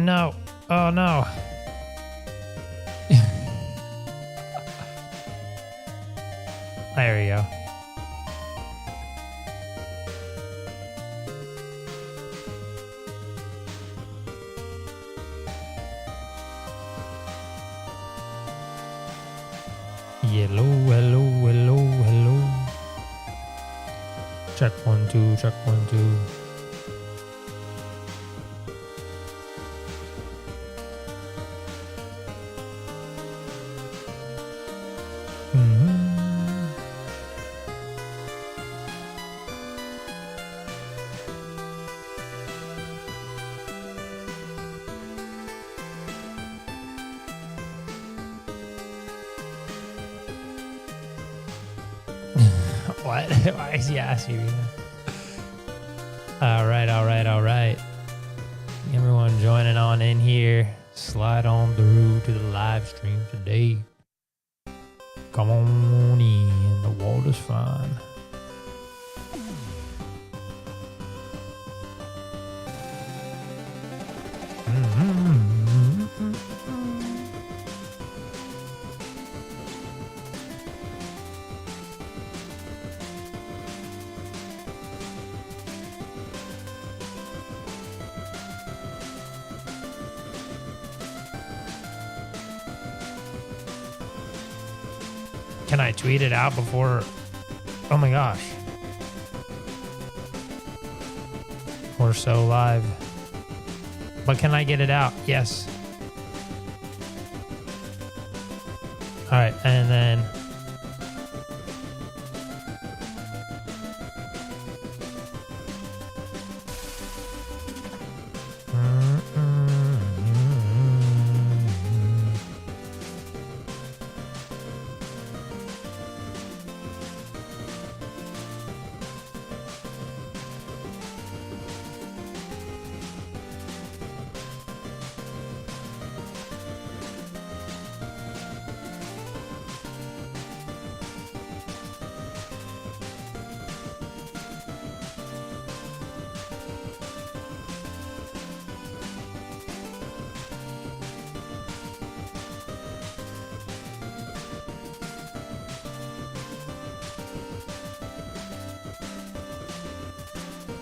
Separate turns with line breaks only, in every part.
no. Oh, no. There we go. Hello, hello, hello, hello. Check 1, 2, check 1, 2. What? Why is he asking me that? All right. Everyone joining on in here. Slide on through to the live stream today. Come on in. The water's fine. Can I tweet it out before? Oh my gosh. We're so live. But can I get it out? Yes. All right. And then.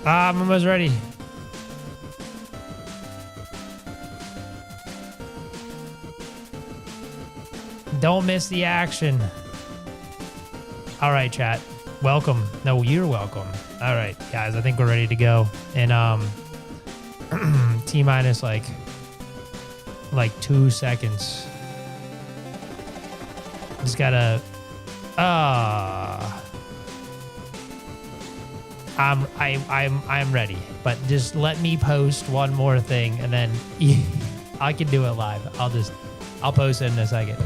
I'm almost ready. Don't miss the action. All right, chat. Welcome. No, you're welcome. All right, guys. I think we're ready to go. And T minus like 2 seconds. Just gotta. I'm ready, but just let me post one more thing and then I can do it live. I'll post it in a second.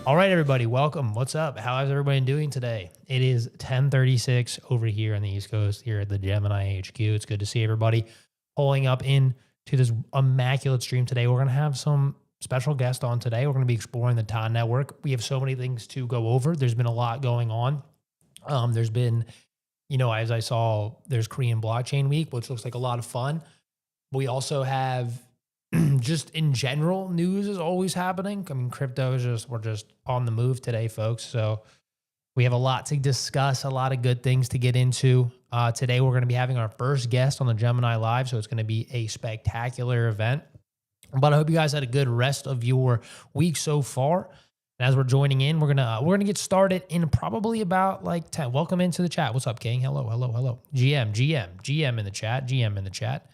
All right, everybody, welcome. What's up? How is everybody doing today? It is 10:36 over here on the East Coast here at the Gemini HQ. It's good to see everybody pulling up into this immaculate stream today. We're going to have some special guests on today. We're going to be exploring the TON network. We have so many things to go over. There's been a lot going on. There's been, as I saw, there's Korean Blockchain Week, which looks like a lot of fun. We also have just in general, news is always happening. I mean, crypto is we're just on the move today, folks. So we have a lot to discuss, a lot of good things to get into. Today, we're going to be having our first guest on the Gemini Live. So it's going to be a spectacular event. But I hope you guys had a good rest of your week so far. And as we're joining in, we're gonna get started in probably about like 10. Welcome into the chat. What's up, King? Hello. GM in the chat.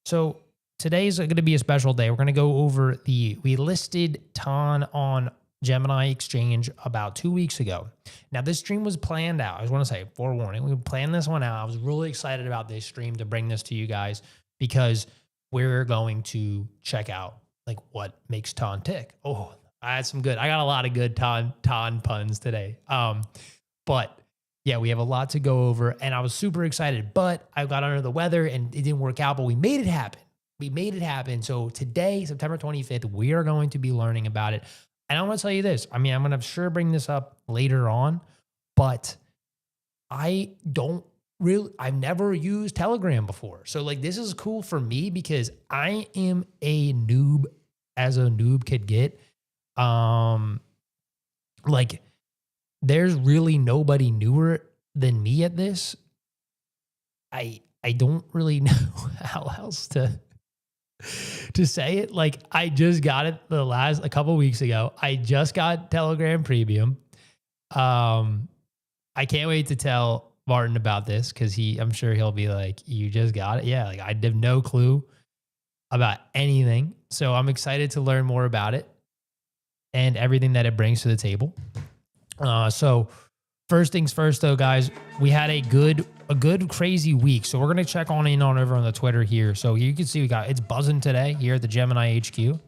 So today's going to be a special day. We're going to go over we listed TON on Gemini Exchange about 2 weeks ago. Now this stream was planned out. I just want to say, forewarning, we planned this one out. I was really excited about this stream to bring this to you guys because we're going to check out like what makes TON tick. Oh, I got a lot of good TON puns today. But yeah, we have a lot to go over and I was super excited, but I got under the weather and it didn't work out, but we made it happen. So today, September 25th, we are going to be learning about it. And I want to tell you this. I mean, I'm going to sure bring this up later on, but I don't I've never used Telegram before. So like this is cool for me because I am a noob as a noob could get. Like there's really nobody newer than me at this. I don't really know how else to say it. Like I just got it a couple weeks ago. I just got Telegram Premium. I can't wait to tell Martin about this because I'm sure he'll be like, you just got it? Yeah, like I have no clue about anything. So I'm excited to learn more about it and everything that it brings to the table. So first things first though, guys, we had a good crazy week. So we're going to check over on the Twitter here. So you can see it's buzzing today here at the Gemini HQ.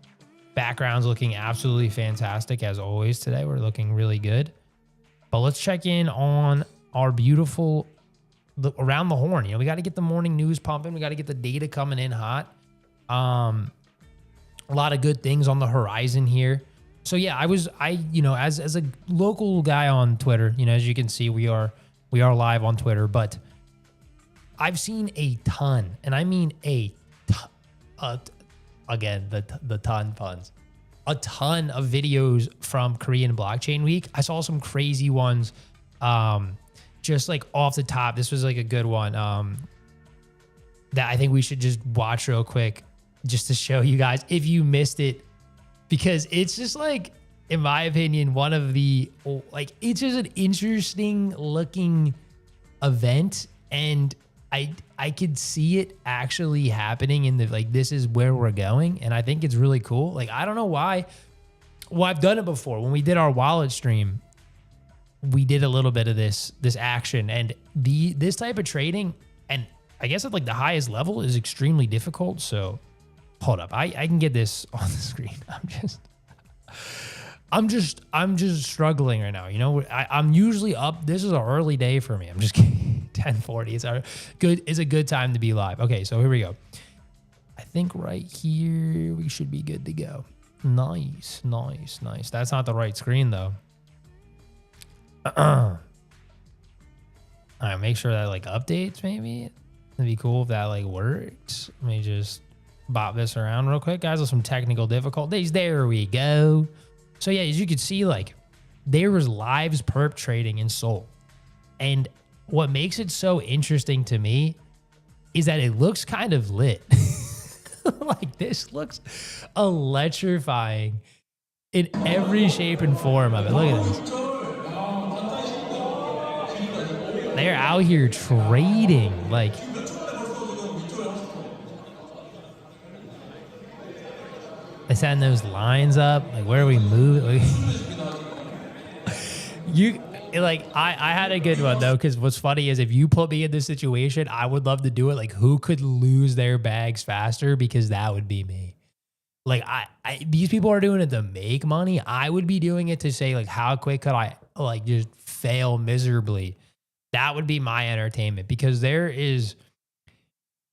Background's looking absolutely fantastic as always today. We're looking really good. But let's check in on our beautiful around the horn. We got to get the morning news pumping. We got to get the data coming in hot. A lot of good things on the horizon here. So yeah, as a local guy on Twitter, as you can see, we are live on Twitter, but I've seen a ton, and I mean again, the ton puns, a ton of videos from Korean Blockchain Week. I saw some crazy ones. Just like off the top, this was like a good one that I think we should just watch real quick just to show you guys if you missed it, because it's just like, in my opinion, one of the, like, it's just an interesting looking event. And I could see it actually happening in this is where we're going. And I think it's really cool. Like, I don't know why. Well, I've done it before. When we did our wallet stream, we did a little bit of this action, and this type of trading, and I guess at like the highest level, is extremely difficult. So hold up. I can get this on the screen. I'm just struggling right now. I'm usually up. This is an early day for me. I'm just kidding. 10:40. It's a good time to be live. Okay, so here we go. I think right here we should be good to go. Nice. That's not the right screen though. All right, make sure that like updates maybe. It'd be cool if that like works. Let me just bop this around real quick, guys, with some technical difficulties. There we go. So yeah, as you can see, like there was lives perp trading in Seoul. And what makes it so interesting to me is that it looks kind of lit. Like this looks electrifying in every shape and form of it. Look at this. They're out here trading. Like, they setting those lines up. Like, where are we moving? I had a good one though, because what's funny is if you put me in this situation, I would love to do it. Like, who could lose their bags faster? Because that would be me. Like, these people are doing it to make money. I would be doing it to say, like, how quick could I like just fail miserably? That would be my entertainment, because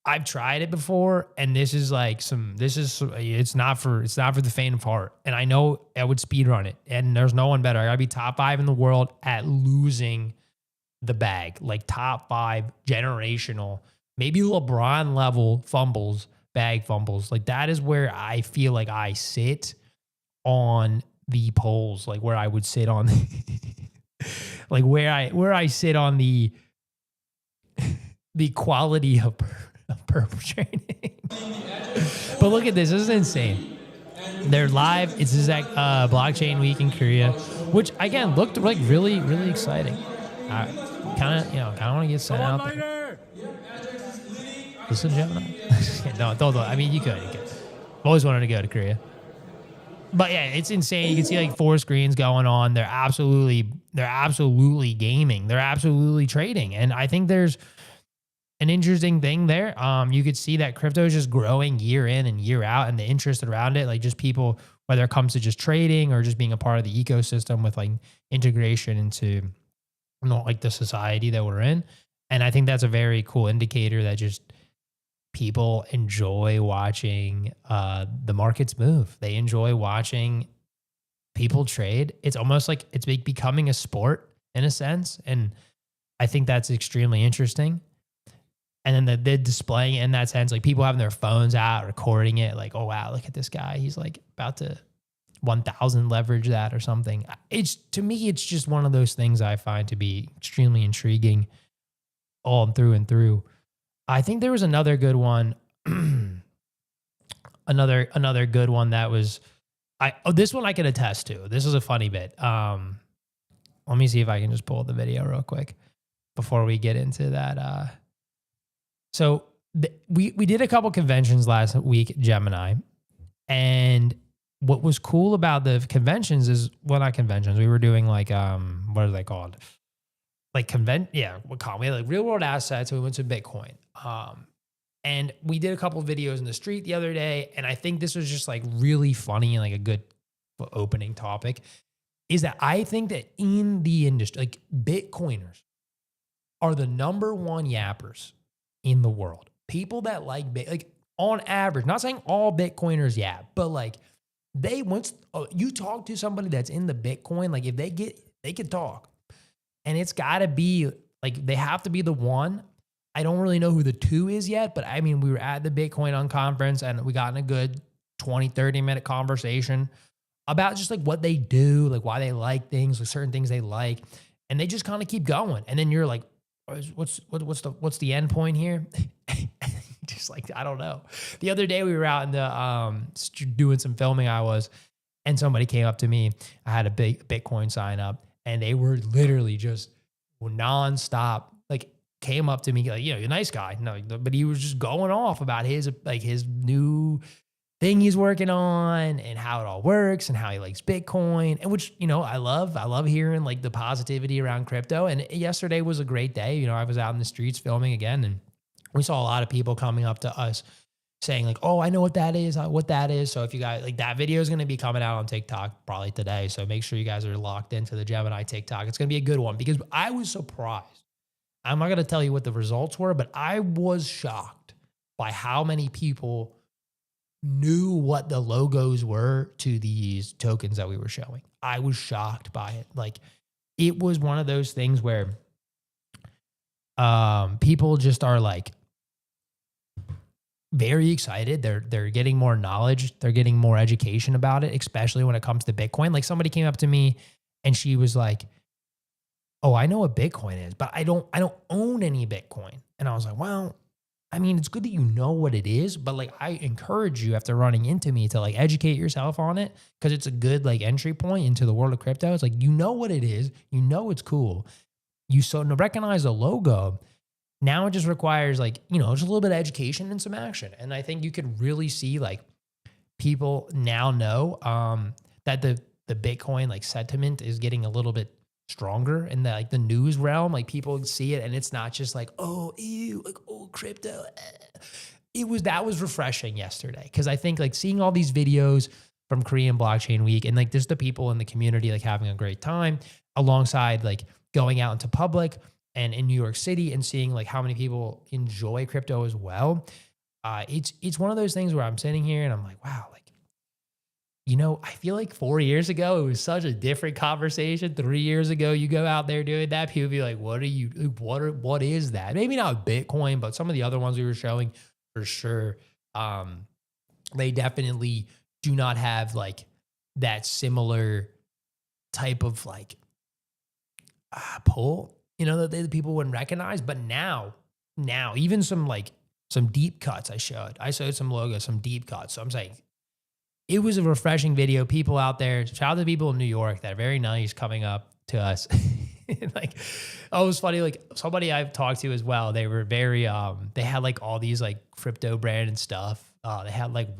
I've tried it before, and it's not for the faint of heart. And I know I would speedrun it, and there's no one better. I gotta be top 5 in the world at losing the bag, like top 5 generational, maybe LeBron level bag fumbles. Like that is where I feel like I sit on the polls, like where I would sit on like where I sit on the quality of perp trading. But look at this is insane. They're live. It's Zach Blockchain Week in Korea, which again looked like really, really exciting. I kind of want to get sent out there. Listen, Gemini. No, don't. I mean, you could. I've always wanted to go to Korea. But yeah, it's insane. You can see like 4 screens going on. They're absolutely gaming. They're absolutely trading. And I think there's an interesting thing there. You could see that crypto is just growing year in and year out, and the interest around it, like just people, whether it comes to just trading or just being a part of the ecosystem with like integration into like the society that we're in. And I think that's a very cool indicator that just people enjoy watching the markets move. They enjoy watching people trade. It's almost like it's becoming a sport in a sense. And I think that's extremely interesting. And then they're displaying it in that sense, like people having their phones out, recording it, like, oh wow, look at this guy. He's like about to 1,000 leverage that or something. It's, to me, it's just one of those things I find to be extremely intriguing all through and through. I think there was another good one. another good one that was, this one I can attest to. This is a funny bit. Let me see if I can just pull the video real quick before we get into that. So we did a couple conventions last week at Gemini, and what was cool about the conventions is, well, not conventions. We were doing like what are they called? Like we had like real world assets. And we went to Bitcoin. And we did a couple of videos in the street the other day, and I think this was just like really funny and like a good opening topic. Is that I think that in the industry, like Bitcoiners are the number one yappers in the world. People that like on average, not saying all Bitcoiners yap, but like once you talk to somebody that's in the Bitcoin, like if they can talk, and it's got to be like, they have to be the one. I don't really know who the two is yet, but I mean, we were at the Bitcoin Unconference and we got in a good 20, 30-minute conversation about just like what they do, like why they like things, like certain things they like. And they just kind of keep going. And then you're like, what's the end point here? Just like, I don't know. The other day we were out in the, doing some filming and somebody came up to me. I had a big Bitcoin sign up, and they were literally just nonstop, like came up to me like, you're a nice guy. No, but he was just going off about his new thing he's working on and how it all works and how he likes Bitcoin, and which, I love hearing like the positivity around crypto. And yesterday was a great day. I was out in the streets filming again, and we saw a lot of people coming up to us saying like, oh, I know what that is. So if you guys like, that video is going to be coming out on TikTok probably today. So make sure you guys are locked into the Gemini TikTok. It's going to be a good one, because I was surprised. I'm not going to tell you what the results were, but I was shocked by how many people knew what the logos were to these tokens that we were showing. I was shocked by it. Like, it was one of those things where people just are like very excited. They're getting more knowledge. They're getting more education about it, especially when it comes to Bitcoin. Like, somebody came up to me and she was like, oh, I know what Bitcoin is, but I don't own any Bitcoin. And I was like, well, I mean, it's good that you know what it is, but like, I encourage you after running into me to like educate yourself on it, because it's a good like entry point into the world of crypto. It's like, what it is, it's cool. You recognize the logo. Now it just requires like, just a little bit of education and some action. And I think you could really see like people now know that the Bitcoin like sentiment is getting a little bit stronger in the like the news realm. Like, people see it and it's not just like, oh, ew, like, oh, crypto. That was refreshing yesterday, because I think like seeing all these videos from Korean Blockchain Week, and like just the people in the community like having a great time, alongside like going out into public and in New York City and seeing like how many people enjoy crypto as well. It's one of those things where I'm sitting here and I'm like, wow, like, I feel like 4 years ago, it was such a different conversation. 3 years ago, you go out there doing that, people be like, what is that? Maybe not Bitcoin, but some of the other ones we were showing for sure. They definitely do not have like that similar type of like pull, that the people wouldn't recognize. But now even some deep cuts I showed some logos, some deep cuts. So I'm saying, it was a refreshing video. People out there, shout out to the people in New York that are very nice coming up to us. Like, oh, it was funny. Like, somebody I've talked to as well, they were very, they had like all these like crypto branded stuff. They had like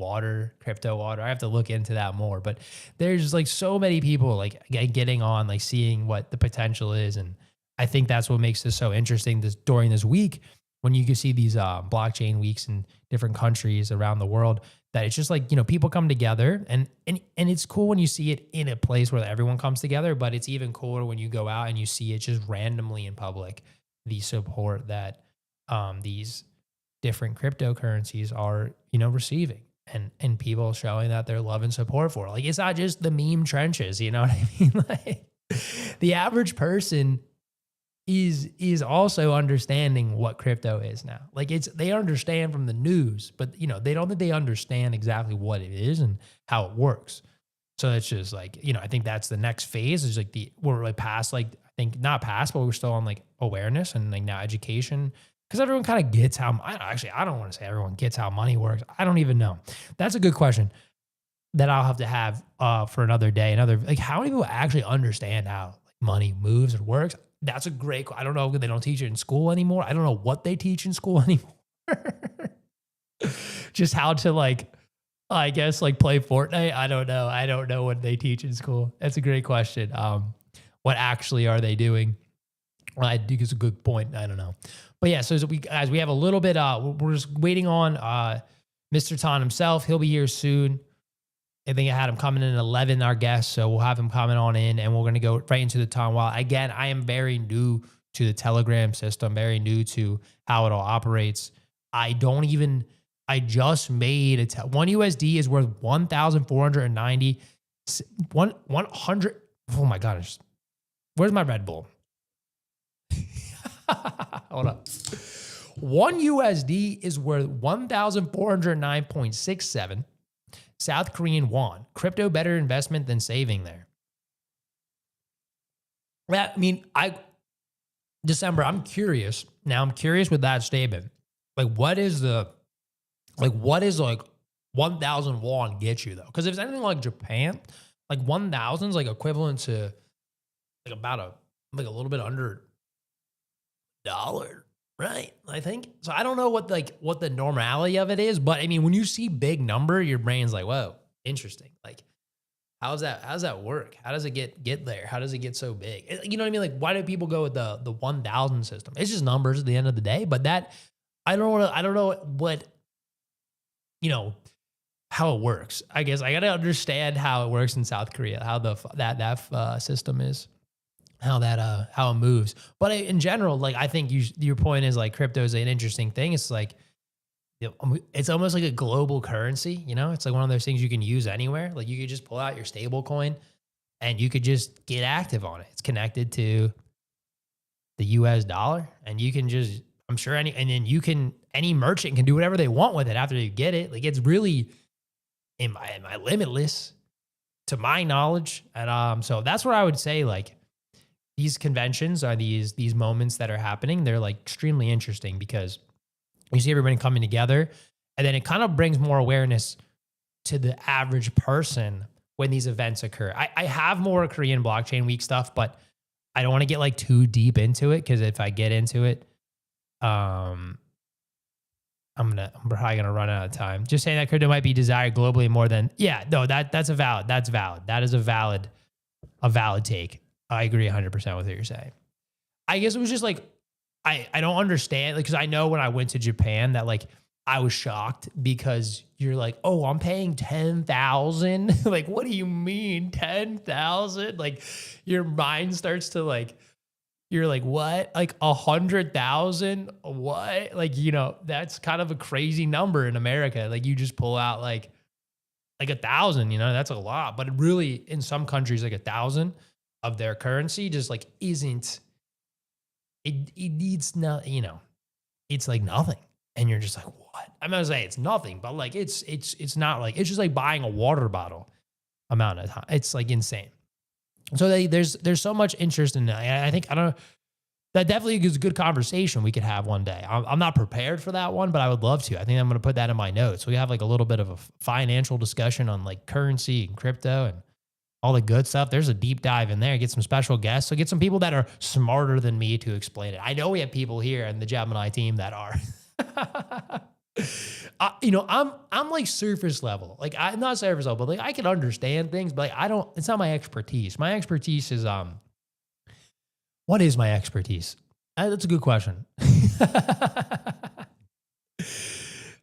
crypto water. I have to look into that more, but there's like so many people like getting on, like seeing what the potential is. And I think that's what makes this so interesting during this week, when you can see these blockchain weeks in different countries around the world, that it's just like, people come together, and it's cool when you see it in a place where everyone comes together, but it's even cooler when you go out and you see it just randomly in public, the support that these different cryptocurrencies are, receiving, and people showing that they're love and support for it. Like, it's not just the meme trenches, you know what I mean? Like, the average person is also understanding what crypto is now. Like they understand from the news, but they don't think they understand exactly what it is and how it works. So it's just like, I think that's the next phase is like we're like past, like, I think not past, but we're still on like awareness and like now education. Because everyone kind of gets how, I don't want to say everyone gets how money works. I don't even know. That's a good question that I'll have to have for another day. Like, how many people actually understand how money moves or works? That's a great, I don't know, they don't teach it in school anymore. I don't know what they teach in school anymore. Just how to like, I guess like play Fortnite. I don't know. I don't know what they teach in school. That's a great question. What actually are they doing? Well, I think it's a good point. I don't know. But yeah, so as we have a little bit, we're just waiting on Mr. Ton himself. He'll be here soon. I think I had him coming in at 11, our guest. So we'll have him coming on in and we're going to go right into the Ton Wallet. Again, I am very new to the Telegram system, very new to how it all operates. I just made one USD is worth 1,490, 100. Oh my gosh. Where's my Red Bull? Hold up. One USD is worth 1,409.67 South Korean won. Crypto better investment than saving there. I mean, December, I'm curious. Now I'm curious with that statement. Like, what is like 1,000 won get you though? Because if it's anything like Japan, like 1,000 is like equivalent to like about a little bit under $1, right? I think. So I don't know what the normality of it is, but I mean, when you see big number, your brain's like, whoa, interesting. Like, how does that work? How does it get there? How does it get so big? You know what I mean? Like, why do people go with the 1,000 system? It's just numbers at the end of the day, but that I don't know what, how it works. I guess I got to understand how it works in South Korea, how that system is, how it moves. But in general, like, I think your point is like crypto is an interesting thing. It's like, it's almost like a global currency, it's like one of those things you can use anywhere. Like you could just pull out your stable coin and you could just get active on it. It's connected to the US dollar and you can just, I'm sure any merchant can do whatever they want with it after you get it. Like it's really in my limitless to my knowledge. And so that's what I would say, like these conventions are these moments that are happening. They're like extremely interesting because you see everybody coming together and then it kind of brings more awareness to the average person when these events occur. I have more Korean blockchain week stuff, but I don't want to get like too deep into it. Cause if I get into it, I'm probably gonna run out of time. Just saying that crypto might be desired globally more than that's valid. That is a valid take. I agree 100% with what you're saying. I guess it was just like I don't understand, like, because I know when I went to Japan that like I was shocked because you're like, oh, I'm paying 10,000. Like, what do you mean 10,000? Like your mind starts to like. You're like, what? Like 100,000? What? Like, that's kind of a crazy number in America. Like you just pull out like 1,000, that's a lot. But it really, in some countries, like 1,000 of their currency just like isn't, it needs not, it's like nothing. And you're just like, what? I'm not gonna say it's nothing, but like, it's not like, it's just like buying a water bottle amount of time. It's like insane. So there's so much interest in that. I think, that definitely is a good conversation we could have one day. I'm not prepared for that one, but I would love to. I think I'm going to put that in my notes. We have like a little bit of a financial discussion on like currency and crypto and all the good stuff. There's a deep dive in there. Get some special guests. So get some people that are smarter than me to explain it. I know we have people here in the Gemini team that are. I'm like surface level. Like I'm not surface level, but like I can understand things, but like it's not my expertise. My expertise is what is my expertise? That's a good question.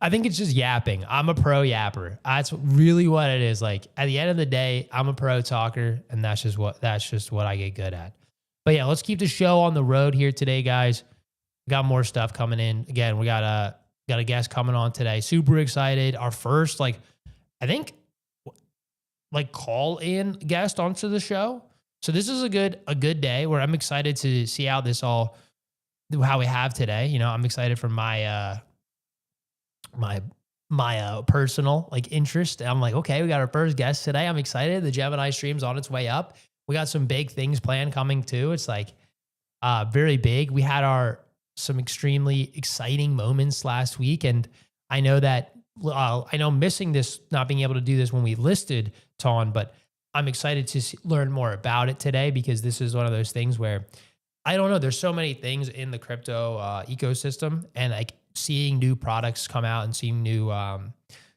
I think it's just yapping. I'm a pro yapper. That's really what it is. Like at the end of the day, I'm a pro talker, and that's just what I get good at. But yeah, let's keep the show on the road here today, guys. Got more stuff coming in. Again, we got a guest coming on today. Super excited. Our first, I think, call in guest onto the show. So this is a good day where I'm excited to see how we have today. You know, I'm excited for my personal like interest. I'm like, okay, we got our first guest today. I'm excited. The Gemini stream's on its way up. We got some big things planned coming too. It's like very big. We had some extremely exciting moments last week, and I know that I know missing this, not being able to do this when we listed Ton, but I'm excited to learn more about it today because this is one of those things where I don't know. There's so many things in the crypto ecosystem, and like seeing new products come out and seeing new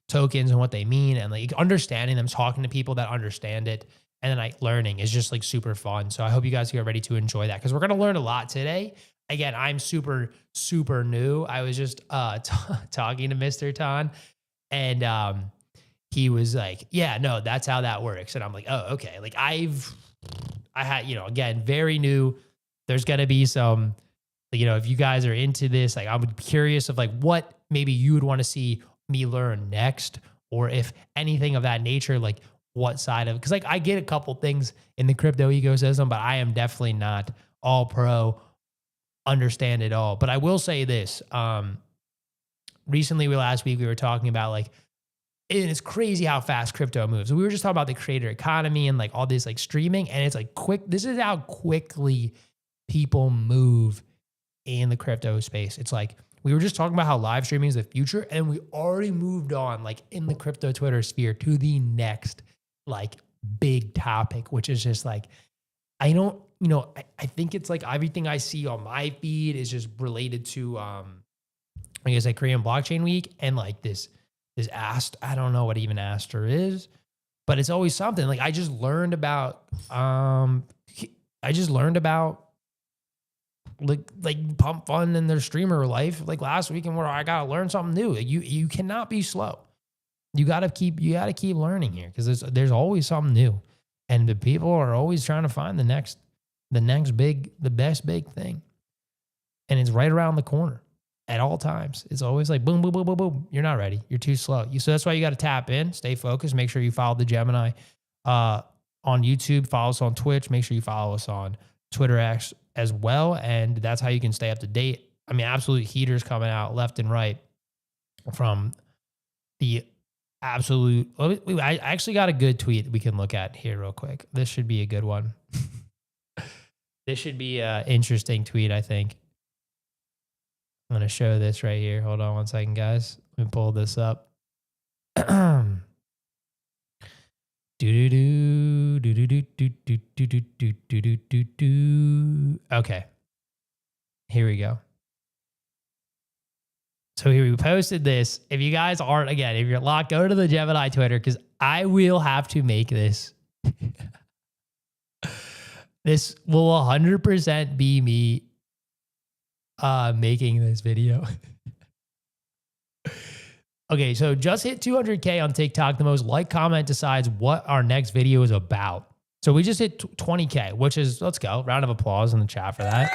tokens and what they mean, and like understanding them, talking to people that understand it, and then like learning is just like super fun. So I hope you guys are ready to enjoy that because we're gonna learn a lot today. Again, I'm super new. I was just talking to Mr. Ton, and he was like, "Yeah, no, that's how that works." And I'm like, "Oh, okay." Like I had, you know, again, very new. There's gonna be some, you know, if you guys are into this, like I'm curious of like what maybe you would want to see me learn next, or if anything of that nature, like what side of, because like I get a couple things in the crypto ecosystem, but I am definitely not all pro, understand it all. But I will say this, recently, last week, we were talking about like, and it's crazy how fast crypto moves. We were just talking about the creator economy and like all this like streaming, and it's like quick. This is how quickly people move in the crypto space. It's like we were just talking about how live streaming is the future, and we already moved on like in the crypto Twitter sphere to the next like big topic, which is just like, I don't, you know, I think it's like everything I see on my feed is just related to I guess like Korean blockchain week and like this I don't know what even Aster is, but it's always something. Like I just learned about like Pump Fund and their streamer life like last weekend, where I gotta learn something new. You cannot be slow. You gotta keep learning here because there's always something new, and the people are always trying to find the best big thing, and it's right around the corner at all times. It's always like boom, boom, boom, boom, boom. You're not ready. You're too slow. So that's why you got to tap in, stay focused. Make sure you follow the Gemini on YouTube. Follow us on Twitch. Make sure you follow us on Twitter X as well. And that's how you can stay up to date. I mean, absolute heaters coming out left and right from the absolute. I actually got a good tweet we can look at here real quick. This should be a good one. This should be an interesting tweet, I think. I'm going to show this right here. Hold on one second, guys. Let me pull this up. Okay. Here we go. So here we posted this. If you guys aren't, again, if you're locked, go to the Gemini Twitter because I will have to make this. This will 100% be me making this video. Okay, so just hit 200K on TikTok. The most liked comment decides what our next video is about. So we just hit 20K, which is, let's go. Round of applause in the chat for that.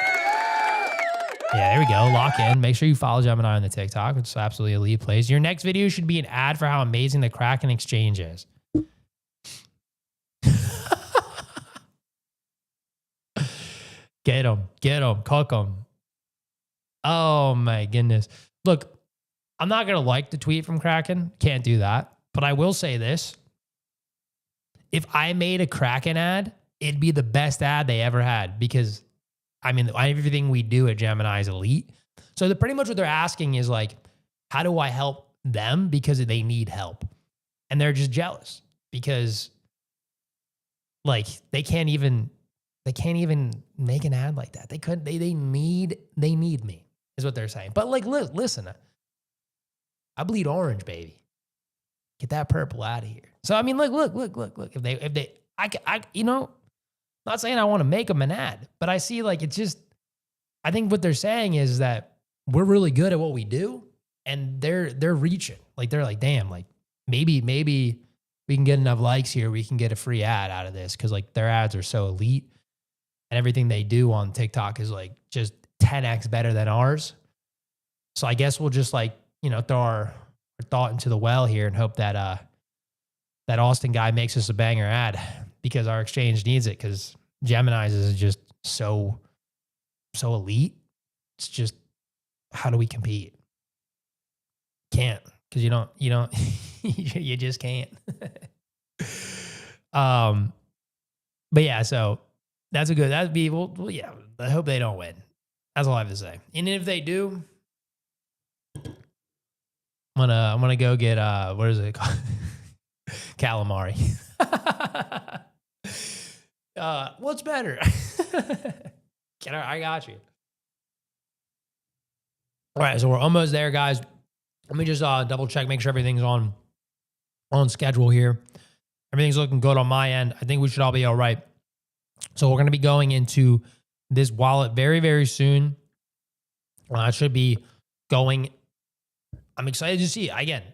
Yeah, there we go. Lock in. Make sure you follow Gemini on the TikTok, which is absolutely elite place. Your next video should be an ad for how amazing the Kraken exchange is. Get them, cook them. Oh my goodness. Look, I'm not going to like the tweet from Kraken. Can't do that. But I will say this. If I made a Kraken ad, it'd be the best ad they ever had because, I mean, everything we do at Gemini is elite. So pretty much what they're asking is like, how do I help them? Because they need help. And they're just jealous because like they can't even make an ad like that. They couldn't, they need me is what they're saying. But like, listen, I bleed orange, baby. Get that purple out of here. So, I mean, look. If they, you know, not saying I want to make them an ad, but I see like, it's just, I think what they're saying is that we're really good at what we do and they're reaching. Like, they're like, damn, like maybe we can get enough likes here. We can get a free ad out of this. Cause like their ads are so elite and everything they do on TikTok is like just 10x better than ours. So I guess we'll just like, you know, throw our thought into the well here and hope that that Austin guy makes us a banger ad because our exchange needs it. Because Gemini's is just so elite. It's just, how do we compete? Can't, because you don't you just can't. But yeah, so that'd be well, yeah. I hope they don't win. That's all I have to say. And if they do, I'm gonna go get what is it called? Calamari. What's better? I got you. All right, so we're almost there, guys. Let me just double check, make sure everything's on schedule here. Everything's looking good on my end. I think we should all be all right. So we're going to be going into this wallet very, very soon. I should be going. I'm excited to see. Again,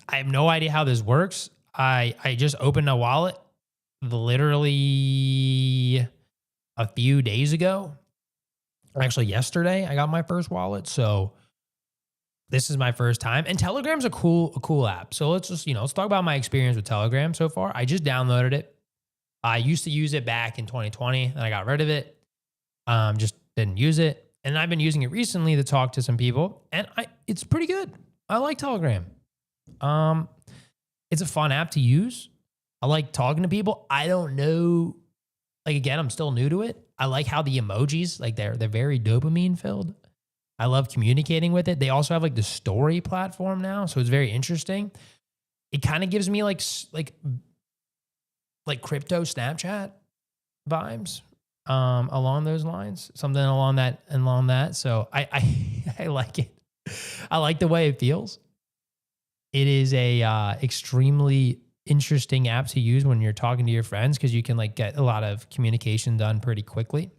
I have no idea how this works. I just opened a wallet literally a few days ago. Actually, yesterday I got my first wallet. So this is my first time. And Telegram's a cool app. So let's just, let's talk about my experience with Telegram so far. I just downloaded it. I used to use it back in 2020, and I got rid of it. Just didn't use it. And I've been using it recently to talk to some people, and it's pretty good. I like Telegram. It's a fun app to use. I like talking to people. I don't know, like, again, I'm still new to it. I like how the emojis, like they're very dopamine filled. I love communicating with it. They also have like the story platform now, so it's very interesting. It kind of gives me like crypto Snapchat vibes, along those lines, something along that. So I like it. I like the way it feels. It is a extremely interesting app to use when you're talking to your friends, because you can like get a lot of communication done pretty quickly.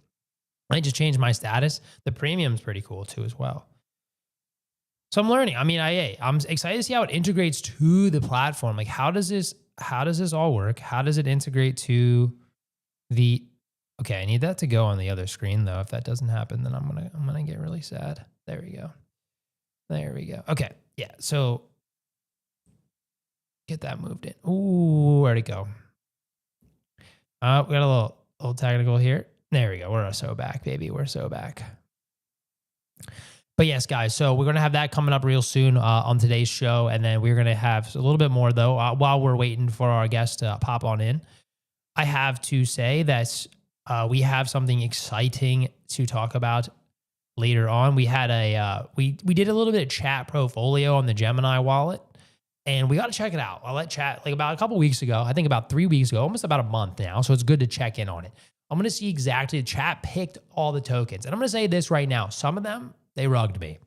I just changed my status. The premium's pretty cool too as well. So I'm learning. I mean, I'm excited to see how it integrates to the platform. Like, how does this all work? How does it integrate to the? Okay, I need that to go on the other screen though. If that doesn't happen, then I'm gonna get really sad. There we go. Okay, yeah. So get that moved in. Ooh, where'd it go? We got a little technical here. There we go. We're so back, baby. We're so back. But yes, guys, so we're going to have that coming up real soon on today's show. And then we're going to have a little bit more, though, while we're waiting for our guest to pop on in. I have to say that we have something exciting to talk about later on. We had we did a little bit of chat portfolio on the Gemini wallet, and we got to check it out. I let chat like about a couple weeks ago, I think about 3 weeks ago, almost about a month now. So it's good to check in on it. I'm going to see exactly, chat picked all the tokens. And I'm going to say this right now. Some of them, they rugged me.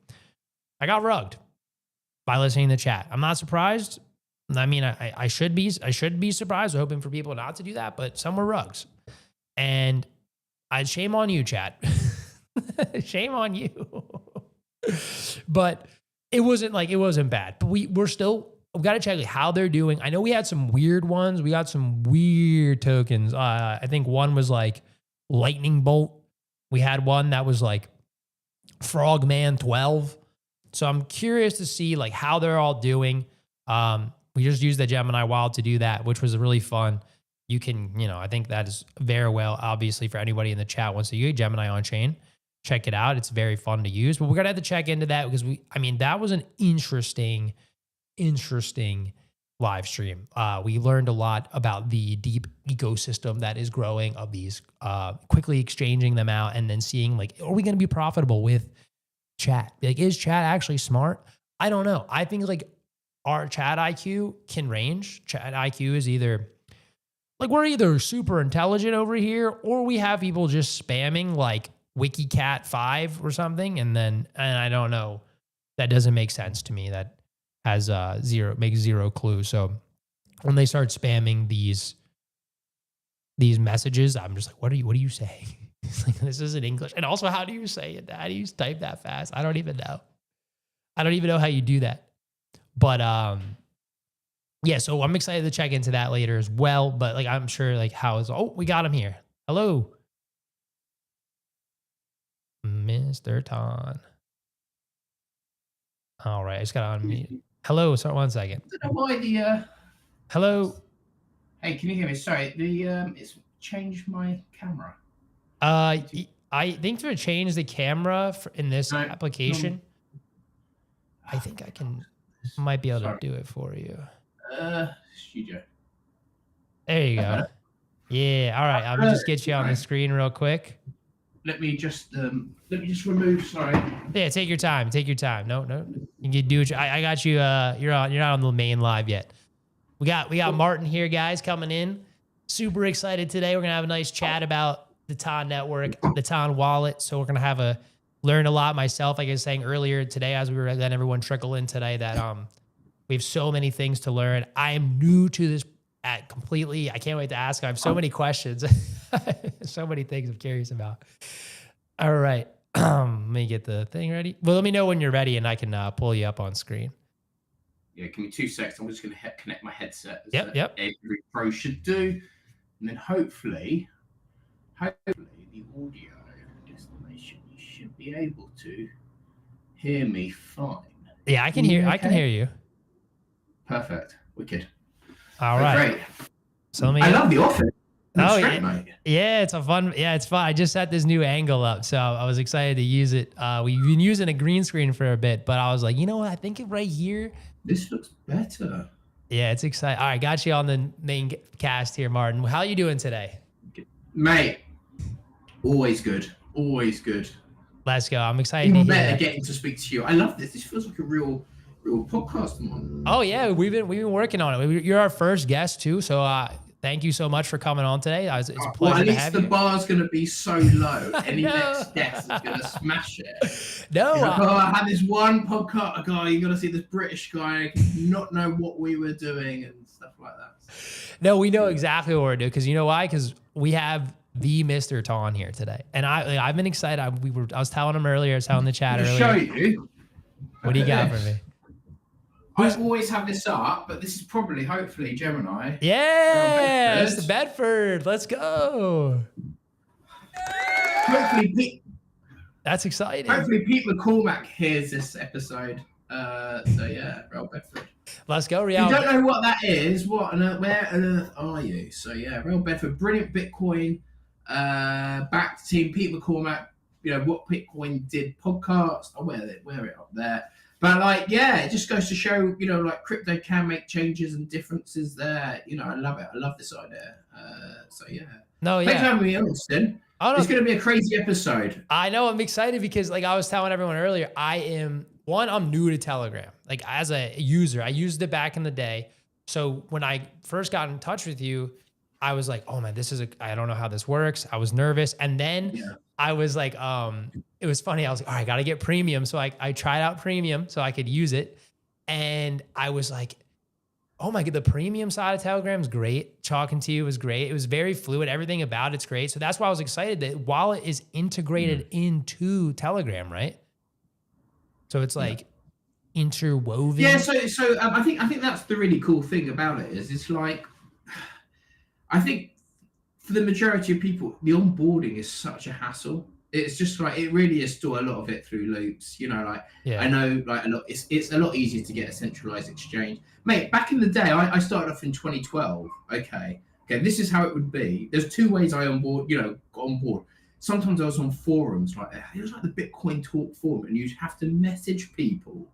I got rugged by listening to chat. I'm not surprised. I mean, I should be surprised. I'm hoping for people not to do that, but some were rugs. And shame on you, chat. Shame on you. But it wasn't bad. But we've got to check how they're doing. I know we had some weird ones. We got some weird tokens. I think one was like Lightning Bolt. We had one that was like Frogman 12. So I'm curious to see like how they're all doing. We just used the Gemini wallet to do that, which was really fun. You can, I think that is very well, obviously, for anybody in the chat wants to use Gemini on chain. Check it out. It's very fun to use. But we're going to have to check into that because that was an interesting live stream. We learned a lot about the deep ecosystem that is growing of these, quickly exchanging them out and then seeing like, are we going to be profitable with chat? Like, is chat actually smart? I don't know. I think like our chat IQ can range. Chat IQ is either like, we're either super intelligent over here or we have people just spamming like WikiCat 5 or something. And I don't know. That doesn't make sense to me. That has makes zero clue. So when they start spamming these messages, I'm just like, what are you saying? It's like, this isn't English. And also, how do you say it? How do you type that fast? I don't even know. I don't even know how you do that. But yeah, so I'm excited to check into that later as well. But like, I'm sure like we got him here. Hello, Mr. Ton. All right, I just got to unmute. Hello, sorry, 1 second.
I don't know why
Hello.
Hey, can you hear me? Sorry, change my camera?
I think to change the camera in this application, I think I might be able to do it for you.
Studio.
There you go. Yeah. All right. I'm gonna just get you on the screen real quick.
Let me just remove. Sorry.
Yeah. Take your time. Take your time. No. You can do it. I got you. You're not on the main live yet. We got Martin here, guys, coming in. Super excited today. We're gonna have a nice chat about the TON network, the TON wallet. So we're gonna learn a lot myself. Like I was saying earlier today, as we were letting everyone trickle in today, that we have so many things to learn. I am new to this completely. I can't wait to ask. I have so many questions, so many things I'm curious about. All right, let me get the thing ready. Well, let me know when you're ready, and I can pull you up on screen.
Yeah, give me 2 seconds. I'm just going to connect my headset.
Yep.
Every pro should do, and then hopefully the audio destination, you should be able to hear me fine.
Yeah, I can hear. Okay? I can hear you.
Perfect. Wicked.
All right.
Great.
So I
love the office.
It's fun. I just set this new angle up, so I was excited to use it. We've been using a green screen for a bit, but I was like, you know what? I think right here.
This looks better.
Yeah, it's exciting. All right, got you on the main cast here, Martin. How are you doing today?
Mate, always good. Always good.
Let's go. I'm excited
Even
to hear
better getting to speak to you. I love this. This feels like a real podcast one.
Oh yeah, we've been working on it. You're our first guest too, so thank you so much for coming on today. It's a pleasure to have you.
At least the bar's going to be so low. Any next guest is going to smash it.
No.
I had this one podcast guy, you got to see this British guy not know what we were doing and stuff like that.
No, we know exactly what we're doing. Because you know why? Because we have the Mr. TON here today. And I've been excited. I was telling him earlier, I was telling the chat earlier.
Show you.
What do you got for me?
I always have this up, but this is probably, hopefully, Gemini.
Yeah, it's the Bedford. Let's go.
Hopefully, Pete.
That's exciting.
Hopefully, Pete McCormack hears this episode. So yeah, Real Bedford.
Let's go, Real.
If you don't know what that is, where on earth are you? So yeah, Real Bedford, brilliant Bitcoin. Back team, Pete McCormack. You know what Bitcoin did podcast. I'll wear it up there. But it just goes to show, crypto can make changes and differences there. I love it. I love this idea. So yeah.
No, yeah.
Thanks for having me on, Austin. It's going to be a crazy episode.
I know. I'm excited because, I was telling everyone earlier, I'm new to Telegram. As a user, I used it back in the day. So when I first got in touch with you, I was like, oh man, I don't know how this works. I was nervous. And then I was like, it was funny. I was like, all right, I got to get premium. So I tried out premium so I could use it. And I was like, oh my God, the premium side of Telegram is great. Talking to you was great. It was very fluid. Everything about it's great. So that's why I was excited that Wallet is integrated into Telegram, right? So it's interwoven.
Yeah. So I think that's the really cool thing about it is it's I think for the majority of people, the onboarding is such a hassle. It's just it really is still a lot of it through loops. I know a lot. It's a lot easier to get a centralized exchange, mate. Back in the day, I started off in 2012. Okay, this is how it would be. There's 2 ways I got on board. Sometimes I was on forums, it was like the Bitcoin Talk forum, and you'd have to message people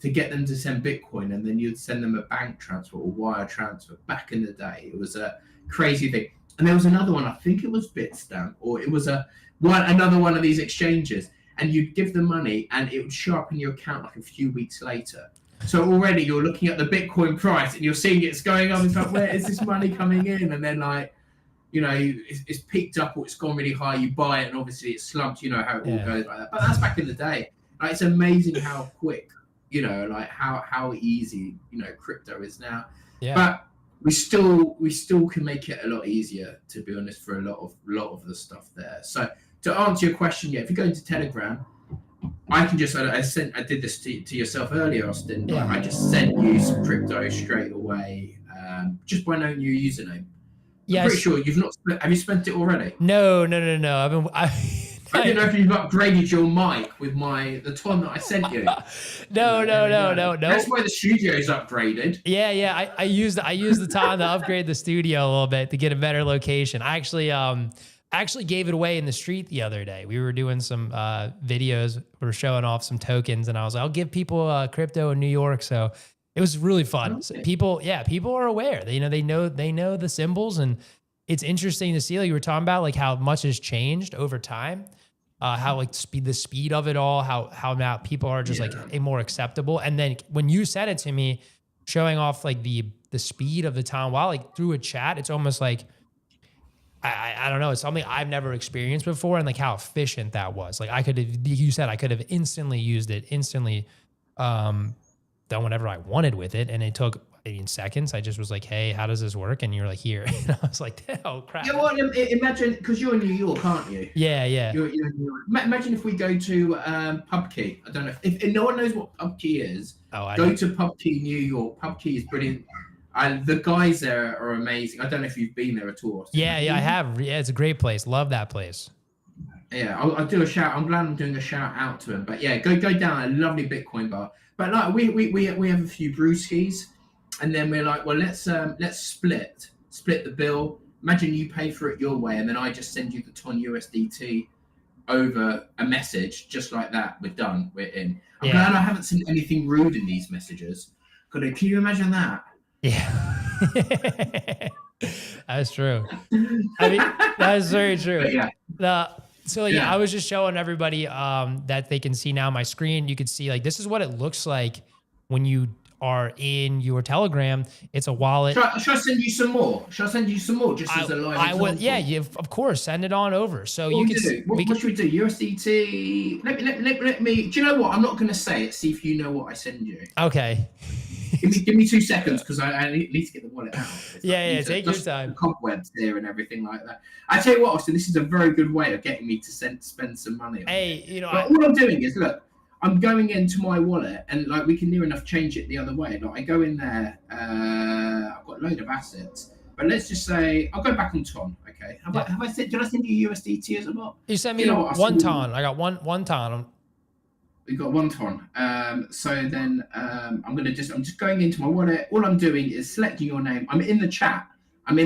to get them to send Bitcoin, and then you'd send them a bank transfer or wire transfer. Back in the day, it was a crazy thing. And there was another one, I think it was Bitstamp, or it was another one of these exchanges, and you'd give the money and it would show up in your account a few weeks later. So already you're looking at the Bitcoin price and you're seeing it's going up. It's where is this money coming in? And then it's peaked up or it's gone really high. You buy it and obviously it's slumped. You know how it all goes like that. But that's back in the day. It's amazing how quick, how easy, crypto is now. Yeah. But we still can make it a lot easier, to be honest, for a lot of the stuff there. So to answer your question, if you go into Telegram, I can just I did this to yourself earlier, Austin. Yeah. I just sent you some crypto straight away, just by knowing your username. Yes. I'm pretty sure you've not. Have you spent it already?
No.
I don't know if you've upgraded your mic with the ton that I sent you.
No.
That's why the studio's upgraded.
Yeah. I used the time to upgrade the studio a little bit to get a better location. I actually gave it away in the street the other day. We were doing some videos. We were showing off some tokens, and I was like, I'll give people crypto in New York. So it was really fun.
Okay.
So people are aware. They know the symbols, and it's interesting to see, like you were talking about, like how much has changed over time. How like the speed of it all, how now people are just like more acceptable. And then when you said it to me, showing off like the speed of the town while like through a chat, it's almost like I don't know, it's something I've never experienced before, and like how efficient that was. Like I could have instantly used it, done whatever I wanted with it, and it took 18 seconds. I just was like, hey, how does this work? And you're like, here. And I was like, oh crap.
Yeah, well, imagine, because you're in New York, aren't you?
Yeah.
You're in New York. Imagine if we go to PubKey. I don't know if no one knows what PubKey is. Go to PubKey New York. PubKey is brilliant. The guys there are amazing. I don't know if you've been there at all.
Yeah, I have. Yeah, it's a great place. Love that place.
Yeah, I'll do a shout. I'm glad I'm doing a shout out to him. But yeah, go down a lovely Bitcoin bar. But like we have a few brewskis, and then we're like, well, let's split the bill. Imagine you pay for it your way, and then I just send you the ton USDT over a message, just like that. We're done. We're in. I'm glad I haven't seen anything rude in these messages. Can you imagine that?
Yeah. That's true. I mean, that is very true.
But yeah.
I was just showing everybody that they can see now my screen. You can see like this is what it looks like when you are in your Telegram. It's a wallet.
Should I send you some more? Just as a live example?
Yeah, of course. Send it on over. So
what should we do? USDT. Let me. Do you know what? I'm not going to say it. See if you know what I send you.
Okay.
give me 2 seconds because I need to get the wallet out.
Take your time.
Cobwebs there and everything like that. I tell you what, Austin, this is a very good way of getting me to spend some money on
it.
But all I'm doing is, look, I'm going into my wallet and like we can near enough change it the other way. Like I go in there, I've got a load of assets. But let's just say I'll go back on Ton. Okay. Did I send you USDT as well?
You sent me one ton. I got one ton.
We've got 1 ton. So then I'm just going into my wallet. All I'm doing is selecting your name. I'm in the chat and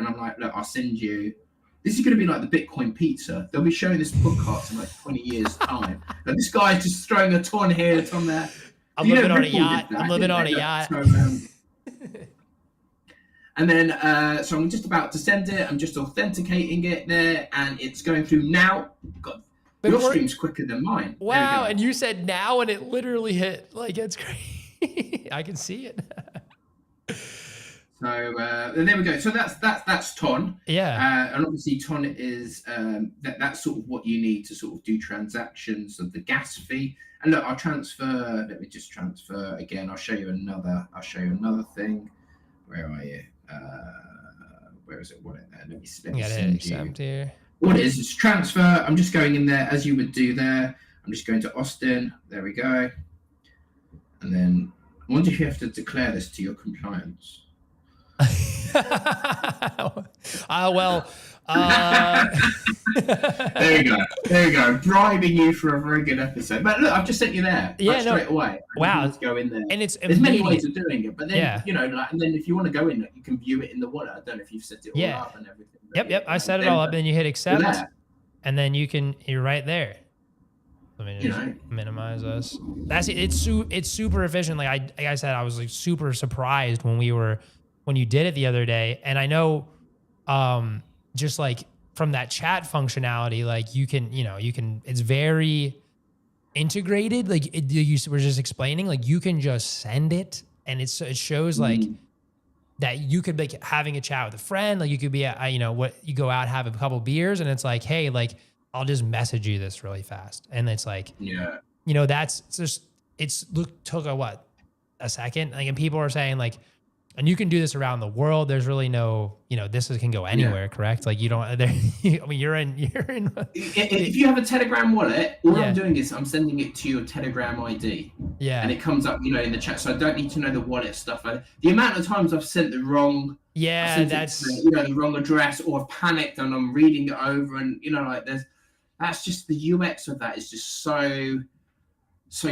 I'm like, look, I'll send you. This is going to be like the Bitcoin pizza. They'll be showing this podcast in like 20 years time. And this guy's just throwing a ton here, a ton there.
I'm living on a yacht.
And then, so I'm just about to send it. I'm just authenticating it there, and it's going through now. Your stream's quicker than mine.
Wow, and you said now, and it literally hit. Like, it's crazy. I can see it.
So and there we go. So that's Ton.
Yeah.
And obviously Ton is that's sort of what you need to sort of do transactions of the gas fee. And look, I'll transfer. Let me just transfer again. I'll show you another thing. Where are you? Where is it? What in there? Let me
accept here.
What it is transfer. I'm just going in there as you would do there. I'm just going to Austin. There we go. And then I wonder if you have to declare this to your compliance. There you go. Bribing you for a very good episode. But look, I've just sent you there. Straight away.
Wow.
Let's go in there.
And
there's many ways of doing it. But then and then if you want to go in, you can view it in the wallet. I don't know if you've set it all up and everything.
Yep. I set it all up, and you hit accept, and then you're right there. Let me just minimize us. It's super efficient. Like I said, I was like super surprised when you did it the other day. And I know, just like from that chat functionality, like you can, it's very integrated. Like you were just explaining, like you can just send it, and it shows like that you could be having a chat with a friend. Like you could be, you go out, have a couple beers, and it's like, hey, like I'll just message you this really fast. And it's like, that's just, took a second. Like, and people are saying like, and you can do this around the world. There's really no, this can go anywhere, correct? Like you don't, you're in.
If you have a Telegram wallet, all I'm doing is I'm sending it to your Telegram ID. Yeah. And it comes up, in the chat. So I don't need to know the wallet stuff. The amount of times I've sent the wrong,
that's
the wrong address, or I've panicked and I'm reading it over, and there's that's just the UX of that is just so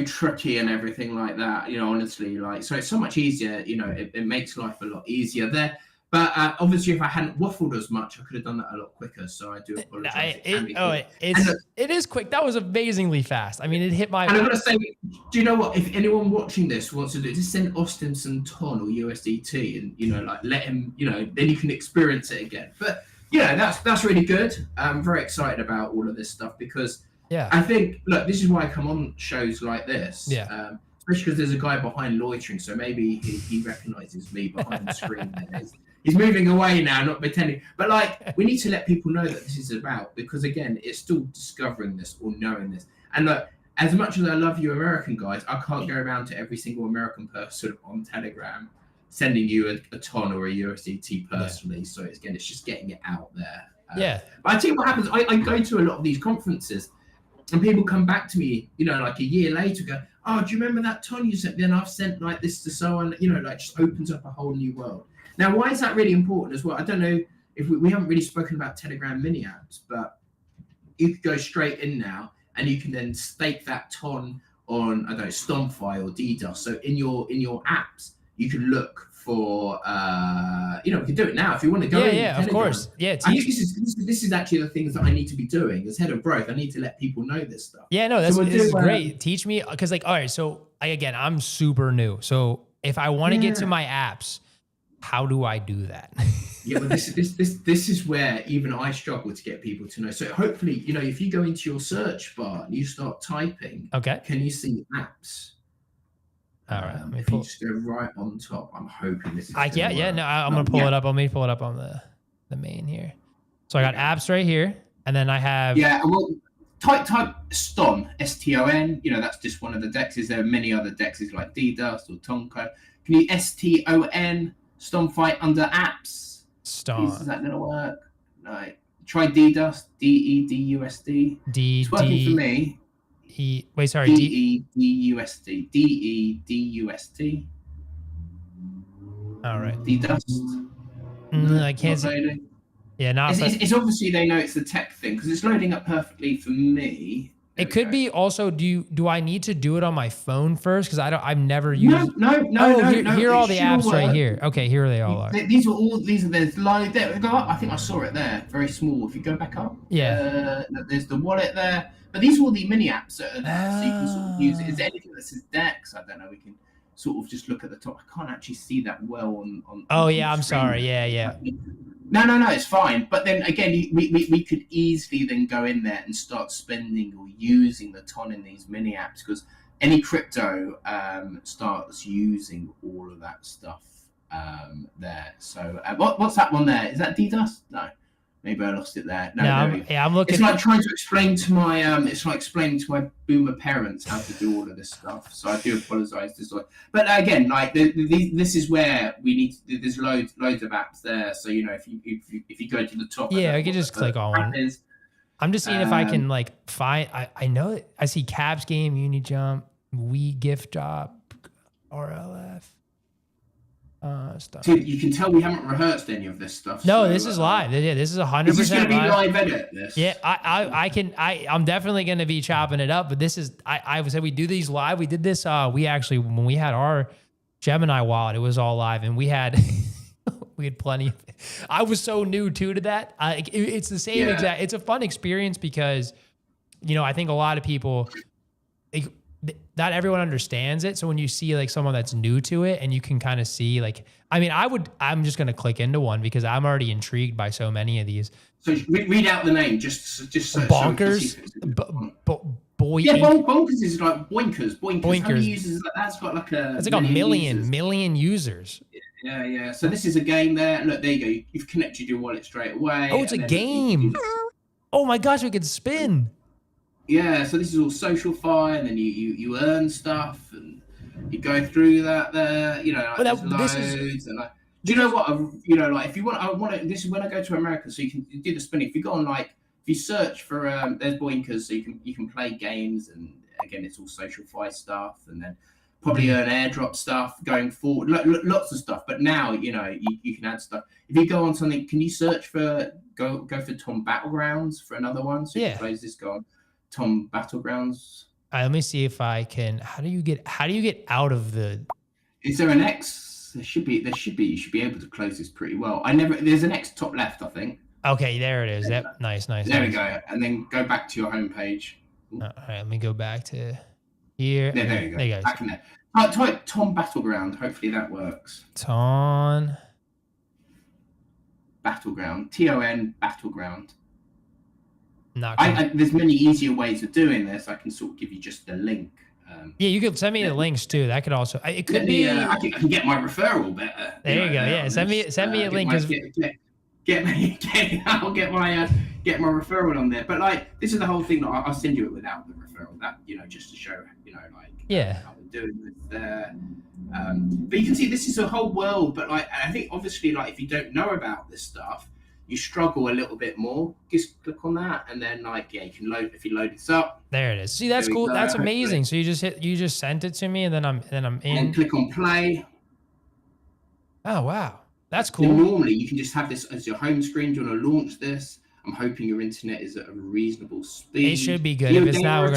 tricky and everything like that. Honestly, like, so it's so much easier. It makes life a lot easier there. But obviously, if I hadn't waffled as much, I could have done that a lot quicker. So I do apologize.
It is quick. That was amazingly fast. I mean, it hit my.
And I'm gonna say, do you know what? If anyone watching this wants to do, just send Austin some TON or USDT, and like let him, then you can experience it again. But that's really good. I'm very excited about all of this stuff because I think, look, this is why I come on shows like this.
Yeah.
Especially because there's a guy behind loitering, so maybe he recognizes me behind the screen. He's moving away now, not pretending. But like, we need to let people know that this is about, because again, it's still discovering this or knowing this. And look, as much as I love you American guys, I can't go around to every single American person on Telegram sending you a TON or a USDT personally. So it's just getting it out there. But I tell you what happens, I go to a lot of these conferences and people come back to me, like a year later, go, oh, do you remember that TON you sent? Then I've sent like this to so on, like just opens up a whole new world. Now, why is that really important as well? I don't know if we haven't really spoken about Telegram mini apps, but you could go straight in now and you can then stake that TON on, I don't know, Stompfi or DDoS. So in your apps, you can look for, we can do it now if you want to go.
Yeah, of course. Yeah,
I think this is actually the things that I need to be doing as head of growth. I need to let people know this stuff.
Yeah, no, this is great. Teach me, because all right, so I'm super new. So if I want to get to my apps, how do I do that?
But this is where even I struggle to get people to know. So hopefully, if you go into your search bar and you start typing, can you see apps?
All right.
If you just go right on top, I'm hoping this is.
I'm gonna pull it up. Let me pull it up on the main here. So I got apps right here, and then I have.
Yeah. Well, type STON, STON. That's just one of the dexes. There are many other dexes like DDoS or Tonko. Can you STON? Stompfi under apps.
Ston.
Is that gonna work? No. Try DDoS. DEDUSD. It's working for me.
Wait, sorry.
DEDUSD. DEDUSD.
All right.
DDoS.
I can't see. Yeah,
it's obviously they know it's the tech thing because it's loading up perfectly for me.
It could be also. Do I need to do it on my phone first? Because I've never used.
No.
Here are all the apps right here. Okay, here they all are.
These are there's live there. Go up. I think I saw it there. Very small. If you go back up.
Yeah.
There's the wallet there. But these are all the mini apps that are there, so you can sort of use it. Is there anything that says Dex? I don't know. We can sort of just look at the top. I can't actually see that well on.
I'm sorry. Yeah.
No, it's fine. But then again, we could easily then go in there and start spending or using the TON in these mini apps because any crypto starts using all of that stuff there. So what's that one there? Is that DDoS? No, maybe I lost it there. No,
I'm looking.
It's like trying to explain to my explaining to my boomer parents how to do all of this stuff. So I do apologize. But again, like this is where we need to. There's loads of apps there. So if you go to the top.
Yeah, I can just click on one. I'm just seeing if I can like find. I know I see Caps Game, Unijump, Wii Gift Drop, RLF. Stuff.
So you can tell we haven't rehearsed any of this stuff.
No, so, this is live. Yeah, this is 100% live. Is this going to be
live edit? This?
Yeah, I'm definitely going to be chopping it up. But this is I would say we do these live. We did this. We actually when we had our Gemini wallet, it was all live, and we had plenty. I was so new to that. It's the same exact. It's a fun experience because I think a lot of people. Not everyone understands it. So when you see like someone that's new to it and you can kind of see I'm just going to click into one because I'm already intrigued by so many of these.
So read out the name just so
Bonkers.
Bonkers is like Boinkers. How many users? That's got like a.
It's like a million users.
Yeah. So this is a game there. Look, there you go. You've connected your wallet straight away.
Oh, it's a game. Oh my gosh, we can spin.
Yeah, so this is all SocialFi, and then you earn stuff, and you go through that there. There's loads. And do you know what? If you want, I want to. This is when I go to America, so you can do the spinning. If you go on if you search for there's Boinkers, so you can play games, and again, it's all SocialFi stuff, and then. probably earn airdrop stuff going forward, lots of stuff. But now, you know, you can add stuff. If you go on something, can you search for, go for Tom Battlegrounds for another one? So you close this, go on Tom Battlegrounds.
Let me see if I can, how do you get out of the,
is there an X? There should be, you should be able to close this pretty well. There's an X top left, I think.
Okay, there it is. Yep, nice.
There we go. And then go back to your home page.
All right, let me go back to here.
There you go.
There you go.
Back in there. Type Tom Battleground. Hopefully that works.
Tom
Battleground. TON Battleground.
Not
there's many easier ways of doing this. I can sort of give you just the link.
Yeah, you could send me the links too. That could also. It could be.
I can get my referral better.
There you go. Yeah, send me a link because.
I'll get my referral on there. But like, this is the whole thing that I'll send you it without the referral. That, you know, just to show, you know, like how we're doing with there. But you can see this is a whole world. But like, I think obviously, like, if you don't know about this stuff, you struggle a little bit more. Just click on that, and then like, yeah, you can load. If you load this up,
there it is. See, that's cool. That's amazing. So you just sent it to me, and then I'm in.
And click on play.
Oh wow. That's cool.
And normally, you can just have this as your home screen. Do you want to launch this? I'm hoping your internet is at a reasonable speed.
It should be good. If it's not, we're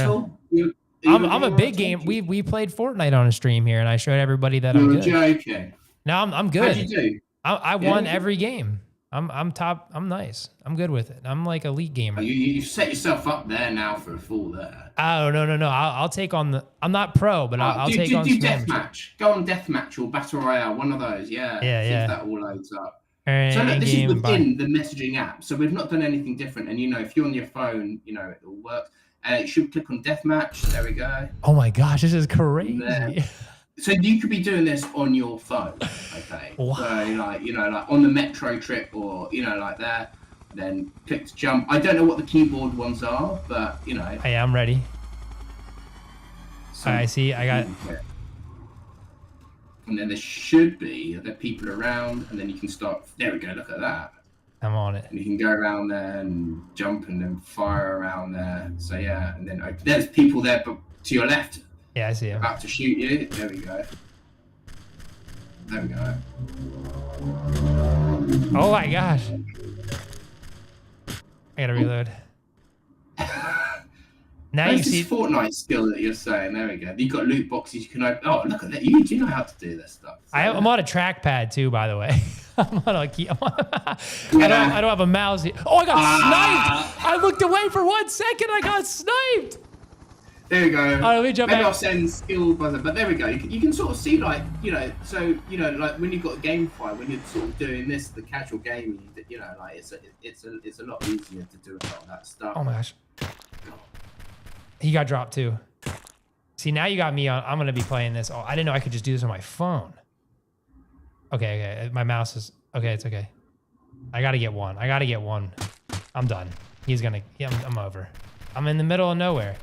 gonna. I'm a big game. We played Fortnite on a stream here, and I showed everybody that I'm good.
Joking.
No, I'm good.
How'd you do?
I won every game. I'm top. I'm nice. I'm good with it. I'm like elite gamer.
You set yourself up there now for a fall there.
Oh no. I'll take on the. I'm not pro, but I'll take on.
Do deathmatch. Go on deathmatch or battle royale. One of those. Yeah. See if that all loads up. So look, this is within the messaging app. So we've not done anything different. And you know, if you're on your phone, you know it all works. You should click on deathmatch. There we go.
Oh my gosh, this is crazy.
So you could be doing this on your phone, okay?
Wow.
So like, you know, like on the metro trip or, you know, like that, then click to jump. I don't know what the keyboard ones are, but you know.
Hey, I'm ready. So I see, I got.
And then there should be other people around, and then you can start, there we go, look at that.
I'm on it.
And you can go around there and jump and then fire around there. So yeah, and then there's people there, but to your left.
Yeah, I see him.
About to shoot you. There we go. There we go.
Oh my gosh. I gotta reload. Now you see
Fortnite skill that you're saying. There we go. You've got loot boxes. You can open. Oh, look at that. You do know how to do this stuff. So,
I'm on a trackpad too, by the way. I'm on a key. I don't have a mouse. Oh, I got sniped. I looked away for 1 second. I got sniped.
There we go.
All right, let me jump
Maybe
back.
I'll send skill buzzer, but there we go. You can sort of see, like, you know, so, you know, like when you've got a game file, when you're sort of doing this, the casual gaming, you know, like it's a lot easier to do a lot of that stuff.
Oh my gosh. He got dropped too. See, now you got me on. I'm going to be playing this. Oh, I didn't know I could just do this on my phone. Okay. My mouse is, okay, it's okay. I got to get one. I'm done. He's going to, I'm over. I'm in the middle of nowhere.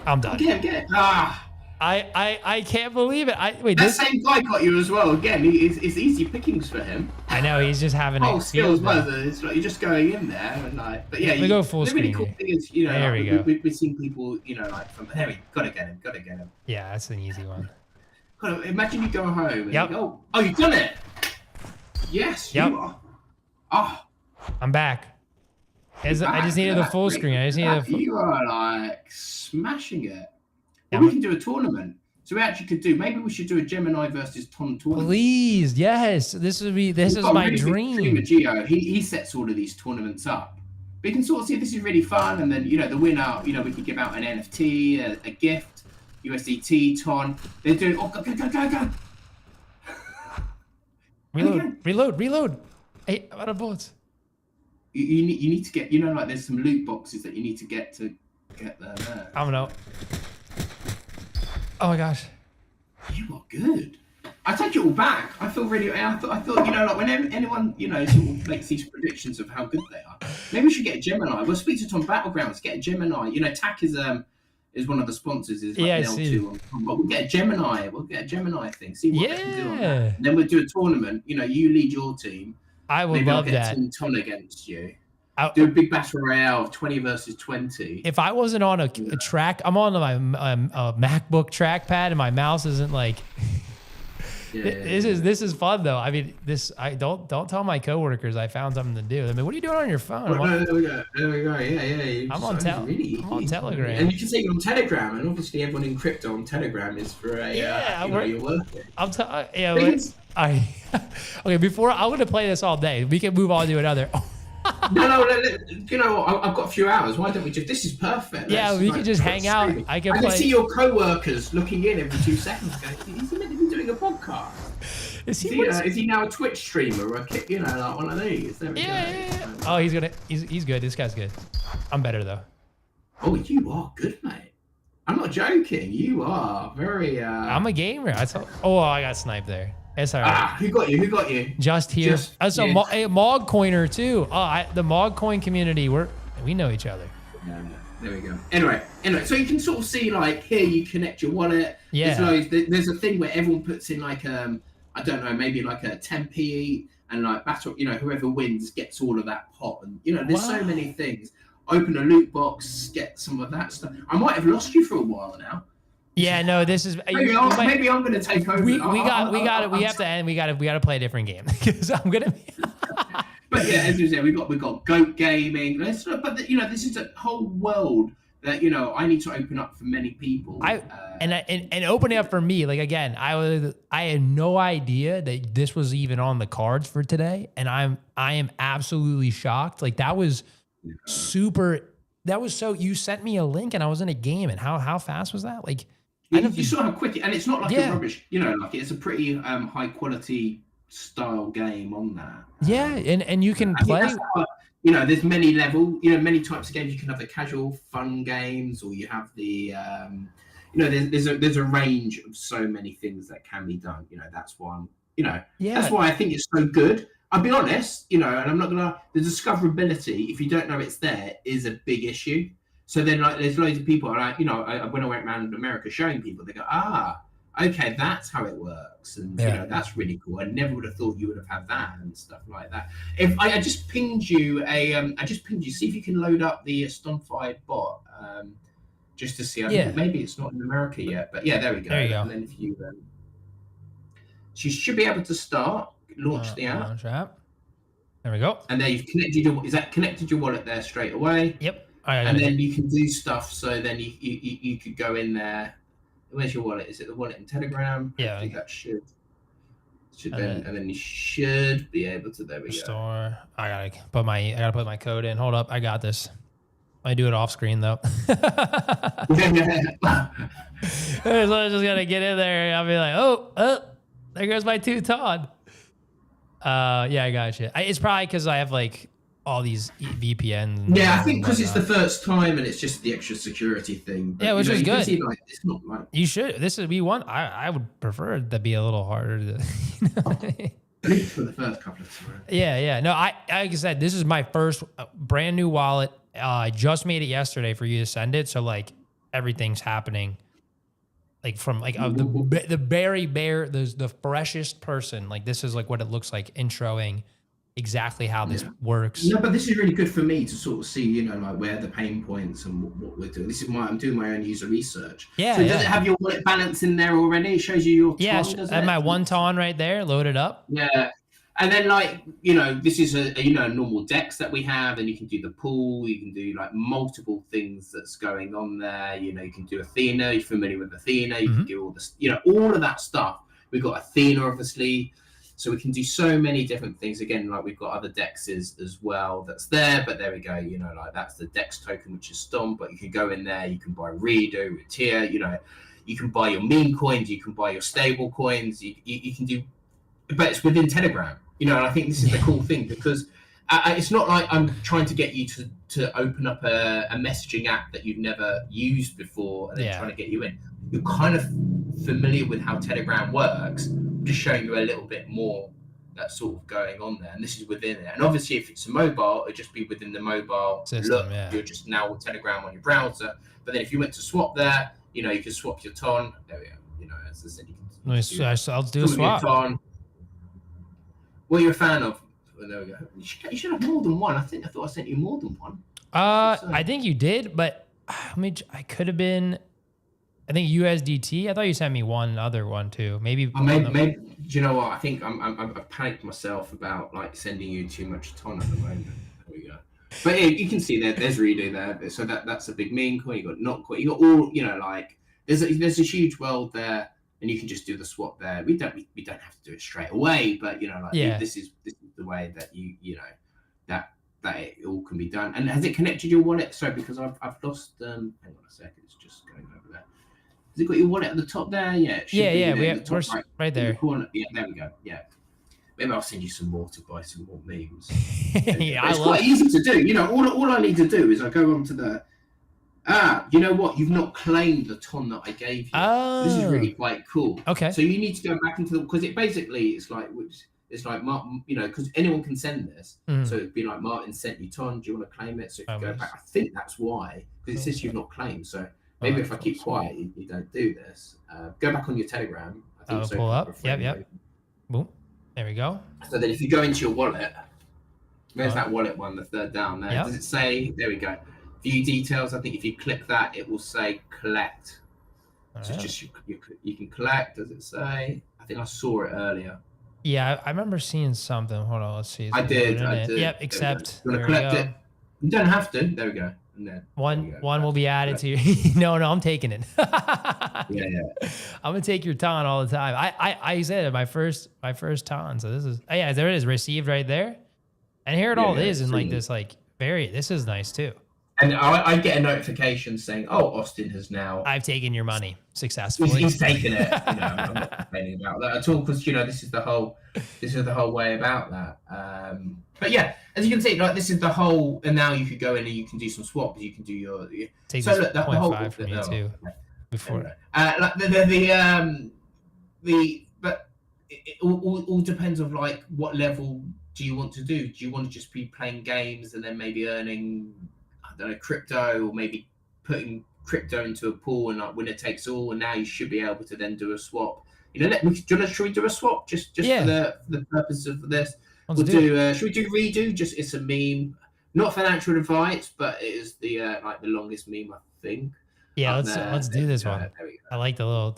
I'm done.
Get it.
I can't believe it. Wait,
that same guy got you as well. Again, it's easy pickings for him.
I know, he's just having
a skills buzzer. It's like you're just going in there and like, but yeah,
we go full screen.
The really cool thing is, you know,
there
like,
we go.
We've seen people, you know, like from there. Gotta get him.
Yeah, that's an easy one.
God, imagine you go home and
yep.
you go, oh, you've done it. Yes,
yep.
You are. Oh,
I'm back. I just needed the full screen.
You are like smashing it. Well, we can do a tournament. So we actually could do. Maybe we should do a Gemini versus Tom tournament.
Please, yes. This is my dream.
Geo, he sets all of these tournaments up. We can sort of see if this is really fun, and then, you know, the winner, you know, we could give out an NFT, a gift, USDT, Ton. They're doing. Oh, go.
Reload. Hey, I'm out of bullets.
You need to get, you know, like there's some loot boxes that you need to get there.
I don't know. Oh my gosh.
You are good. I take it all back. I feel really. I thought, you know, like when anyone, you know, sort of makes these predictions of how good they are, maybe we should get a Gemini. We'll speak to Tom Battlegrounds. Get a Gemini. You know, TAC is one of the sponsors. Is like L2 but we'll get a Gemini. We'll get a Gemini thing. See what they can do on that. And then we'll do a tournament. You know, you lead your team.
I would
maybe
love
I'll get
that.
Team Ton against you. Do a big battle royale of 20 versus 20.
If I wasn't on a track, I'm on my MacBook trackpad and my mouse isn't like. This is fun though. I mean, I don't tell my coworkers I found something to do. I mean, what are you doing on your phone?
Well, there we go. Yeah.
I'm on Telegram.
And you can say you're on Telegram, and obviously everyone in crypto on Telegram is for a you're working.
Okay, before I'm gonna play this all day. We can move on to another.
No, you know, I've got a few hours. Why don't we just? This is perfect.
We can just hang out. I can
see your co-workers looking in every 2 seconds. Going, is he meant to be doing a podcast? Is he now a Twitch streamer or like one of these? There we go.
Oh, he's good. This guy's good. I'm better though.
Oh, you are good, mate. I'm not joking. You are very.
I'm a gamer. I got sniped there. It's all right.
Who got you?
Just here. That's a Mog Coiner too. The Mog Coin community. We know each other.
Yeah, there we go. Anyway, so you can sort of see like here you connect your wallet.
Yeah.
There's a thing where everyone puts in like I don't know, maybe like a 10p and like battle. Whoever wins gets all of that pot, and there's so many things. Open a loot box, get some of that stuff. I might have lost you for a while now.
Yeah, no, this is
maybe I'm gonna take over.
We have to end. We got to play a different game because I'm gonna.
But yeah, as you said, we got Goat Gaming. But this is a whole world that I need to open up for many people.
And opening up for me, like again, I had no idea that this was even on the cards for today, and I am absolutely shocked. Like that was super. That was so. You sent me a link, and I was in a game, and how fast was that? Like.
You saw how quick, and it's not like a rubbish, like it's a pretty high quality style game on that.
Yeah, and you can play.
There's many many types of games. You can have the casual, fun games, or you have the, there's a range of so many things that can be done. That's why that's why I think it's so good. I'll be honest, and I'm not gonna. The discoverability, if you don't know it's there, is a big issue. So then, like, there's loads of people, and when I went around America showing people, they go, okay, that's how it works, and that's really cool. I never would have thought you would have had that and stuff like that. If I just pinged you see if you can load up the Stonfied bot, just to see. Maybe it's not in America yet, but yeah, there we go.
There you go.
And then if you, so you should be able to launch the app.
Launch app. There we go.
And there you've connected your wallet there straight away?
Yep.
And then you can do stuff. So then you could go in there. Where's your wallet? Is it the wallet in Telegram?
Yeah.
I think that should and then you should be able to. There we go.
Store. I gotta put my code in. Hold up, I got this. I do it off screen though. So I'm just gonna get in there. I'll be like, oh, there goes my Teuton. Yeah, I got you. It's probably because I have like all these VPNs.
Yeah, I think because it's the first time and it's just the extra security thing. But,
which is good.
See, like, it's not like
you should. I would prefer it to be a little harder to.
For the first couple of times.
Yeah. No, like I said, this is my first brand new wallet. I just made it yesterday for you to send it, so like everything's happening. Like from like the very bare, the freshest person. Like this is like what it looks like introing exactly how this works.
No, but this is really good for me to sort of see, like where the pain points and what we're doing. This is I'm doing my own user research.
Yeah.
So does it have your wallet balance in there already? It shows you your
I have my one ton right there loaded up.
Yeah. And then this is a normal DEX that we have, and you can do the pool, you can do like multiple things that's going on there. You can do Athena, you're familiar with Athena, you can do all this, all of that stuff. We've got Athena, obviously. So we can do so many different things. Again, like we've got other DEXs as well that's there, but there we go. Like that's the DEX token, which is Stomp, but you can go in there, you can buy Redo, Tier, you can buy your meme coins, you can buy your stable coins, you can do, but it's within Telegram, and I think this is the cool thing because it's not like I'm trying to get you to open up a messaging app that you've never used before and then trying to get you in. You're kind of familiar with how Telegram works, just showing you a little bit more that's sort of going on there, and this is within it. And obviously if it's a mobile, it'll just be within the mobile system. You're just now with Telegram on your browser, but then if you went to swap there, you can swap your ton. There we go. As I said, you can
I'll do a swap.
Ton. What are you a fan of But there we go. You should have more than one. I thought I sent you more than one.
I think you did, but I could have been. I think USDT. I thought you sent me one other one too. Maybe.
Maybe. Do you know what? I think I've panicked myself about like sending you too much ton at the moment. There we go. But yeah, you can see there's redo there. So that's a big meme coin. You got not quite. You got all. Like there's a huge world there, and you can just do the swap there. We don't have to do it straight away, but this is the way that that it all can be done. And has it connected your wallet? Sorry, because I've lost. Hang on a second. It's just going over there. Has it got your wallet at the top there? Yeah.
We're right there.
The corner. Yeah, there we go. Yeah. Maybe I'll send you some more to buy some more memes.
Yeah,
it's quite easy to do. All I need to do is I go onto the. You know what? You've not claimed the ton that I gave you.
Oh.
This is really quite cool.
Okay.
So you need to go back into because it's like because anyone can send this.
Mm.
So it'd be like Martin sent you ton. Do you want to claim it? So if you go back, I think that's why because it says you've not claimed. So maybe if I keep quiet, you don't do this. Go back on your Telegram. I think so.
Pull up. Yep. Boom. There we go.
So then if you go into your wallet, there's that wallet one, the third down there. Yep. Does it say, there we go, view details? I think if you click that, it will say collect. So it's just you can collect, does it say? I think I saw it earlier.
Yeah, I remember seeing something. Hold on, let's see.
I did.
Yep, accept.
You want to collect it? You don't have to. There we go. And then
one will be added to you. No, I'm taking it.
Yeah.
I'm gonna take your ton all the time. I said my first ton. So this is there it is, received right there. And here it all is in like this this is nice too.
And I get a notification saying, "Oh, Austin has now."
I've taken your money successfully.
He's taken it. I'm not complaining about that at all because this is the whole way about that. But yeah, as you can see, like this is the whole. And now you could go in and you can do some swaps. You can do your.
Take so look, the whole 0.5 from you too. Before.
But it all depends on like what level do you want to do? Do you want to just be playing games and then maybe earning? I don't know, crypto, or maybe putting crypto into a pool and like winner takes all, and now you should be able to then do a swap. Should we do a swap just for the purpose of this? Should we do redo? Just it's a meme, not financial advice, but it is the the longest meme I think.
Yeah, let's do this one. I like the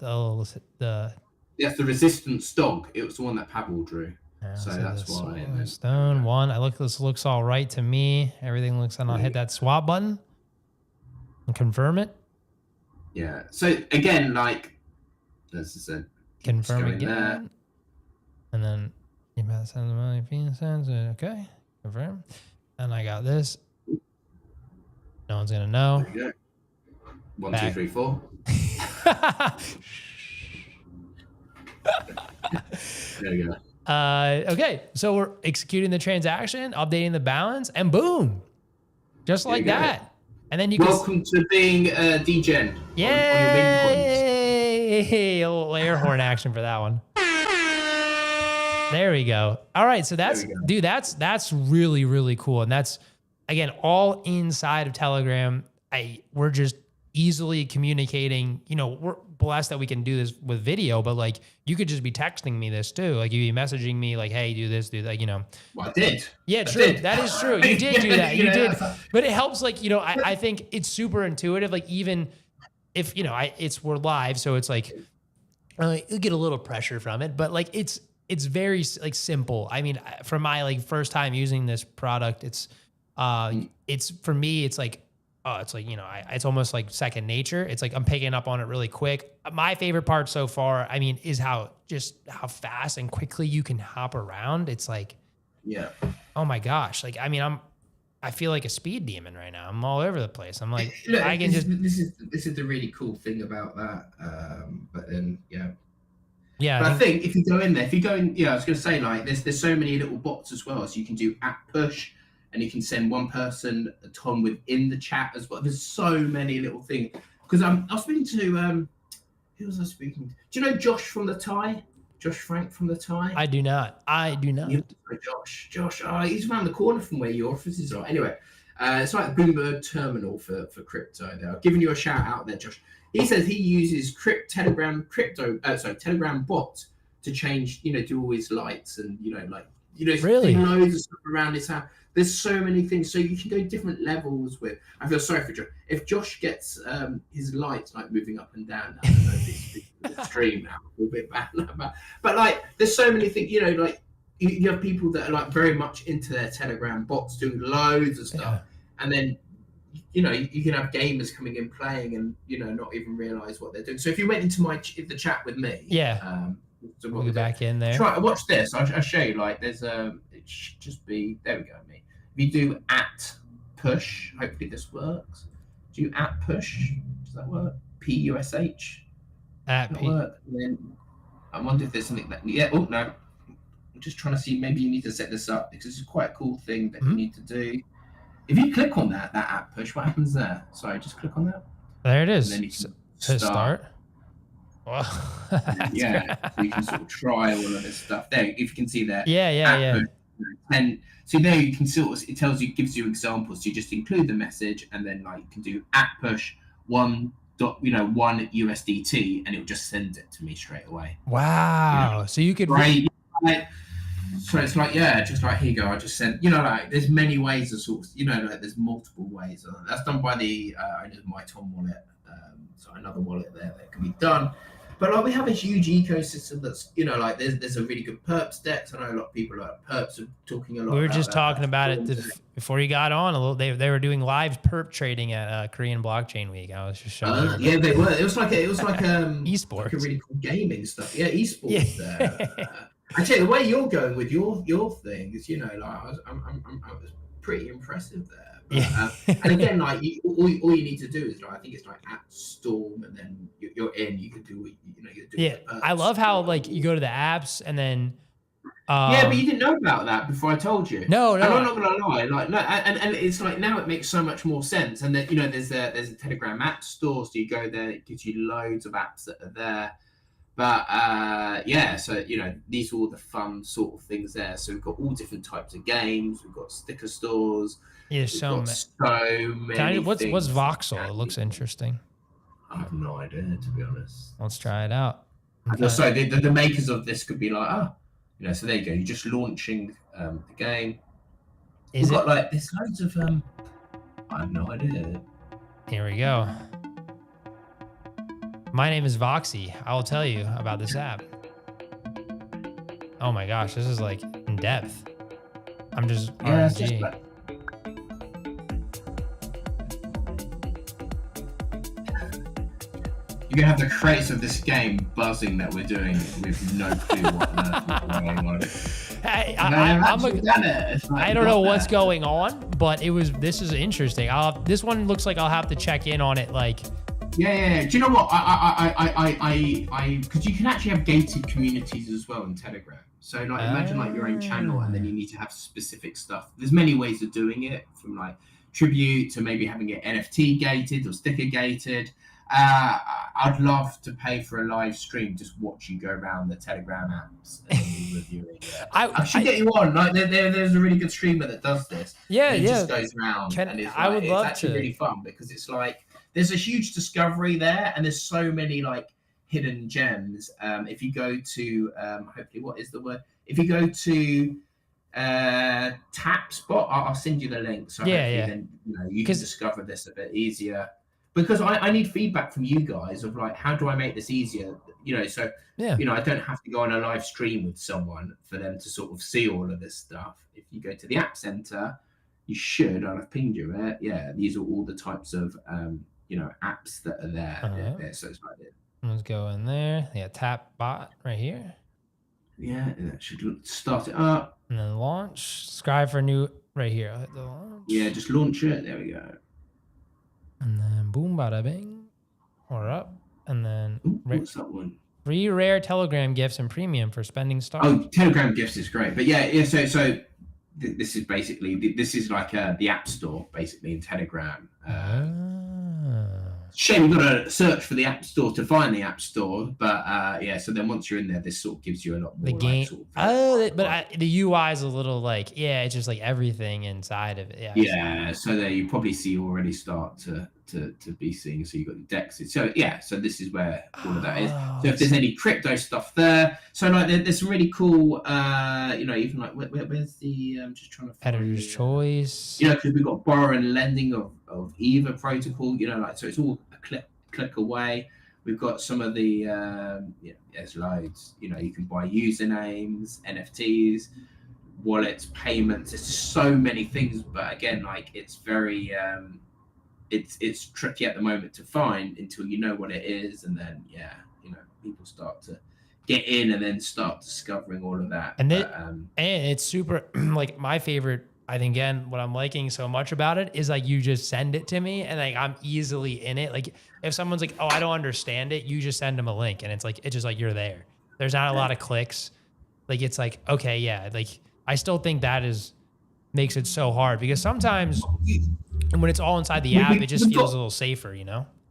That's the resistance dog. It was the one that Pavel drew. So that's why.
Stone one. This looks all right to me. Everything looks, and I'll hit that swap button and confirm it.
Yeah. So again, like as I said,
confirm again, there. And then you about to send the money. Okay, confirm. And I got this. No one's gonna know.
There you go. 1, 2, 3, 4. There you go.
Okay, so we're executing the transaction, updating the balance, and boom, just like that. And then you
welcome to being DGen.
Yay! A little air horn action for that one. There we go. All right, so that's really, really cool, and that's again all inside of Telegram. We're just easily communicating. We're blessed that we can do this with video, but like you could just be texting me this too. Like you'd be messaging me like, hey, do this, do that,
Well, I did.
Yeah, true. That is true. You did do that. You did. But it helps, like, I think it's super intuitive. Like even if, we're live, so it's like, you get a little pressure from it, but like it's very like simple. I mean, for my like first time using this product, it's for me, it's like, it's like, it's almost like second nature. It's like I'm picking up on it really quick. My favorite part so far, I mean, is how fast and quickly you can hop around. It's like, oh my gosh. Like, I mean, I feel like a speed demon right now. I'm all over the place. I'm like,
look, this is the really cool thing about that. But then, but I think if you go in there, I was going to say like there's so many little bots as well. So you can do app push. And you can send one person a ton within the chat as well. There's so many little things. Because I was speaking to, who was I speaking to? Do you know Josh from the Tie? Josh Frank from the Tie?
I do not.
Josh, he's around the corner from where your offices are. Anyway, it's like the Bloomberg terminal for crypto there. I'm giving you a shout out there, Josh. He says he uses Telegram bot to change, do all his lights and, like
Really?
loads of stuff around his house. There's so many things, so you can go different levels with. I feel sorry for Josh. If Josh gets his lights like moving up and down, I don't know if it's the stream now, a little bit bad, but like there's so many things. Like you have people that are like very much into their Telegram bots, doing loads of stuff, and then you can have gamers coming in playing and not even realize what they're doing. So if you went into the chat with me,
so we'll be back in there.
Try watch this. I'll show you. Like there's it should just be there. We go. Me. If you do @push, hopefully this works. Do you @push? Does that work? PUSH. Work? And then I wonder if there's something that Oh no. I'm just trying to see. Maybe you need to set this up because it's quite a cool thing that you need to do. If you click on that @push, what happens there? Sorry, just click on that.
There it is.
And then you
can start.
Well, so you can sort of try all of this stuff. There, if you can see there.
Yeah.
And so there you can it gives you examples. So you just include the message, and then like you can do @push one USDT, and it will just send it to me straight away.
Wow! So you could
so it's like just like here you go. I just sent like there's many ways of sort of like there's multiple ways. That's done by the My Tom wallet. So another wallet there that can be done. But like we have a huge ecosystem that's like there's a really good perps deck. I know a lot of people like perps are talking a lot.
We were just talking about it before you got on a little. They were doing live perp trading at Korean Blockchain Week. I was just showing.
Yeah, they were. It was like esports, like a really cool gaming stuff. Yeah, esports. I tell you, the way you're going with your thing is like I was pretty impressive there. But, and again, like all you need to do is I think it's like @Storm, and then you're in. You can do you do.
Yeah, I love how like you go to the apps and then.
But you didn't know about that before I told you.
No.
And I'm not gonna lie, like no, and it's like now it makes so much more sense. And then there's a Telegram app store, so you go there, it gives you loads of apps that are there. But so these are all the fun sort of things there. So we've got all different types of games. We've got sticker stores.
Yeah, so many. What's Voxel? It looks interesting.
I have no idea, to be honest.
Let's try it out.
So the makers of this could be like, so there you go. You're just launching the game. We've got like there's loads of I have no idea.
Here we go. My name is Voxy. I will tell you about this app. Oh my gosh, this is like in depth. I'm just RNG.
You're gonna have the crates of this game buzzing that we're doing with no clue what on earth is going on.
I don't know what's going on, but this is interesting. This one looks like I'll have to check in on it. Like,
yeah. Do you know what? Because you can actually have gated communities as well in Telegram. So like, imagine like your own channel, and then you need to have specific stuff. There's many ways of doing it, from like tribute to maybe having it NFT gated or sticker gated. I'd love to pay for a live stream, just watch you go around the Telegram apps and reviewing it. I should get you on. Like there's a really good streamer that does this.
It
just goes around.
I would love to.
It's actually really fun because it's like there's a huge discovery there, and there's so many like hidden gems. If you go to hopefully what is the word? If you go to TapSpot, I'll send you the link. So then you can discover this a bit easier. Because I need feedback from you guys of like, how do I make this easier? So I don't have to go on a live stream with someone for them to sort of see all of this stuff. If you go to the App Center, you should. I've pinged you it. Yeah, these are all the types of apps that are there. So it's like this.
Let's go in there. Yeah, tap bot right here.
Yeah, and that should start it up.
And then launch. Subscribe for new right here. I'll hit the launch.
Yeah, just launch it. There we go.
And then boom, bada bing, we're up. And then
what's that one?
Free rare Telegram gifts and premium for spending stars.
Oh, Telegram gifts is great, but so this is basically like the App Store basically in Telegram. Shame you've got to search for the App Store to find the App Store, but so then once you're in there, this sort of gives you a lot more.
The game. The UI is a little like it's just like everything inside of it.
So there you probably see you already start to to be seen. So you've got your DEXs. So yeah, so this is where all of that is. So if there's any crypto stuff there, so like there's some really cool, even like where's the I'm just trying to find
Editor's choice.
because we've got borrow and lending of Eva protocol. So it's all a click away. We've got some of the there's loads. You can buy usernames, NFTs, wallets, payments. There's just so many things, but again, like it's very it's tricky at the moment to find until you know what it is, and then people start to get in and then start discovering all of that.
And and it's super like my favorite. I think again, what I'm liking so much about it is like you just send it to me and like I'm easily in it. Like if someone's like, oh, I don't understand it, you just send them a link and it's just like you're there. There's not a lot of clicks. Like it's like, okay, yeah. Like I still think that makes it so hard because sometimes when it's all inside the app, it just feels a little safer, It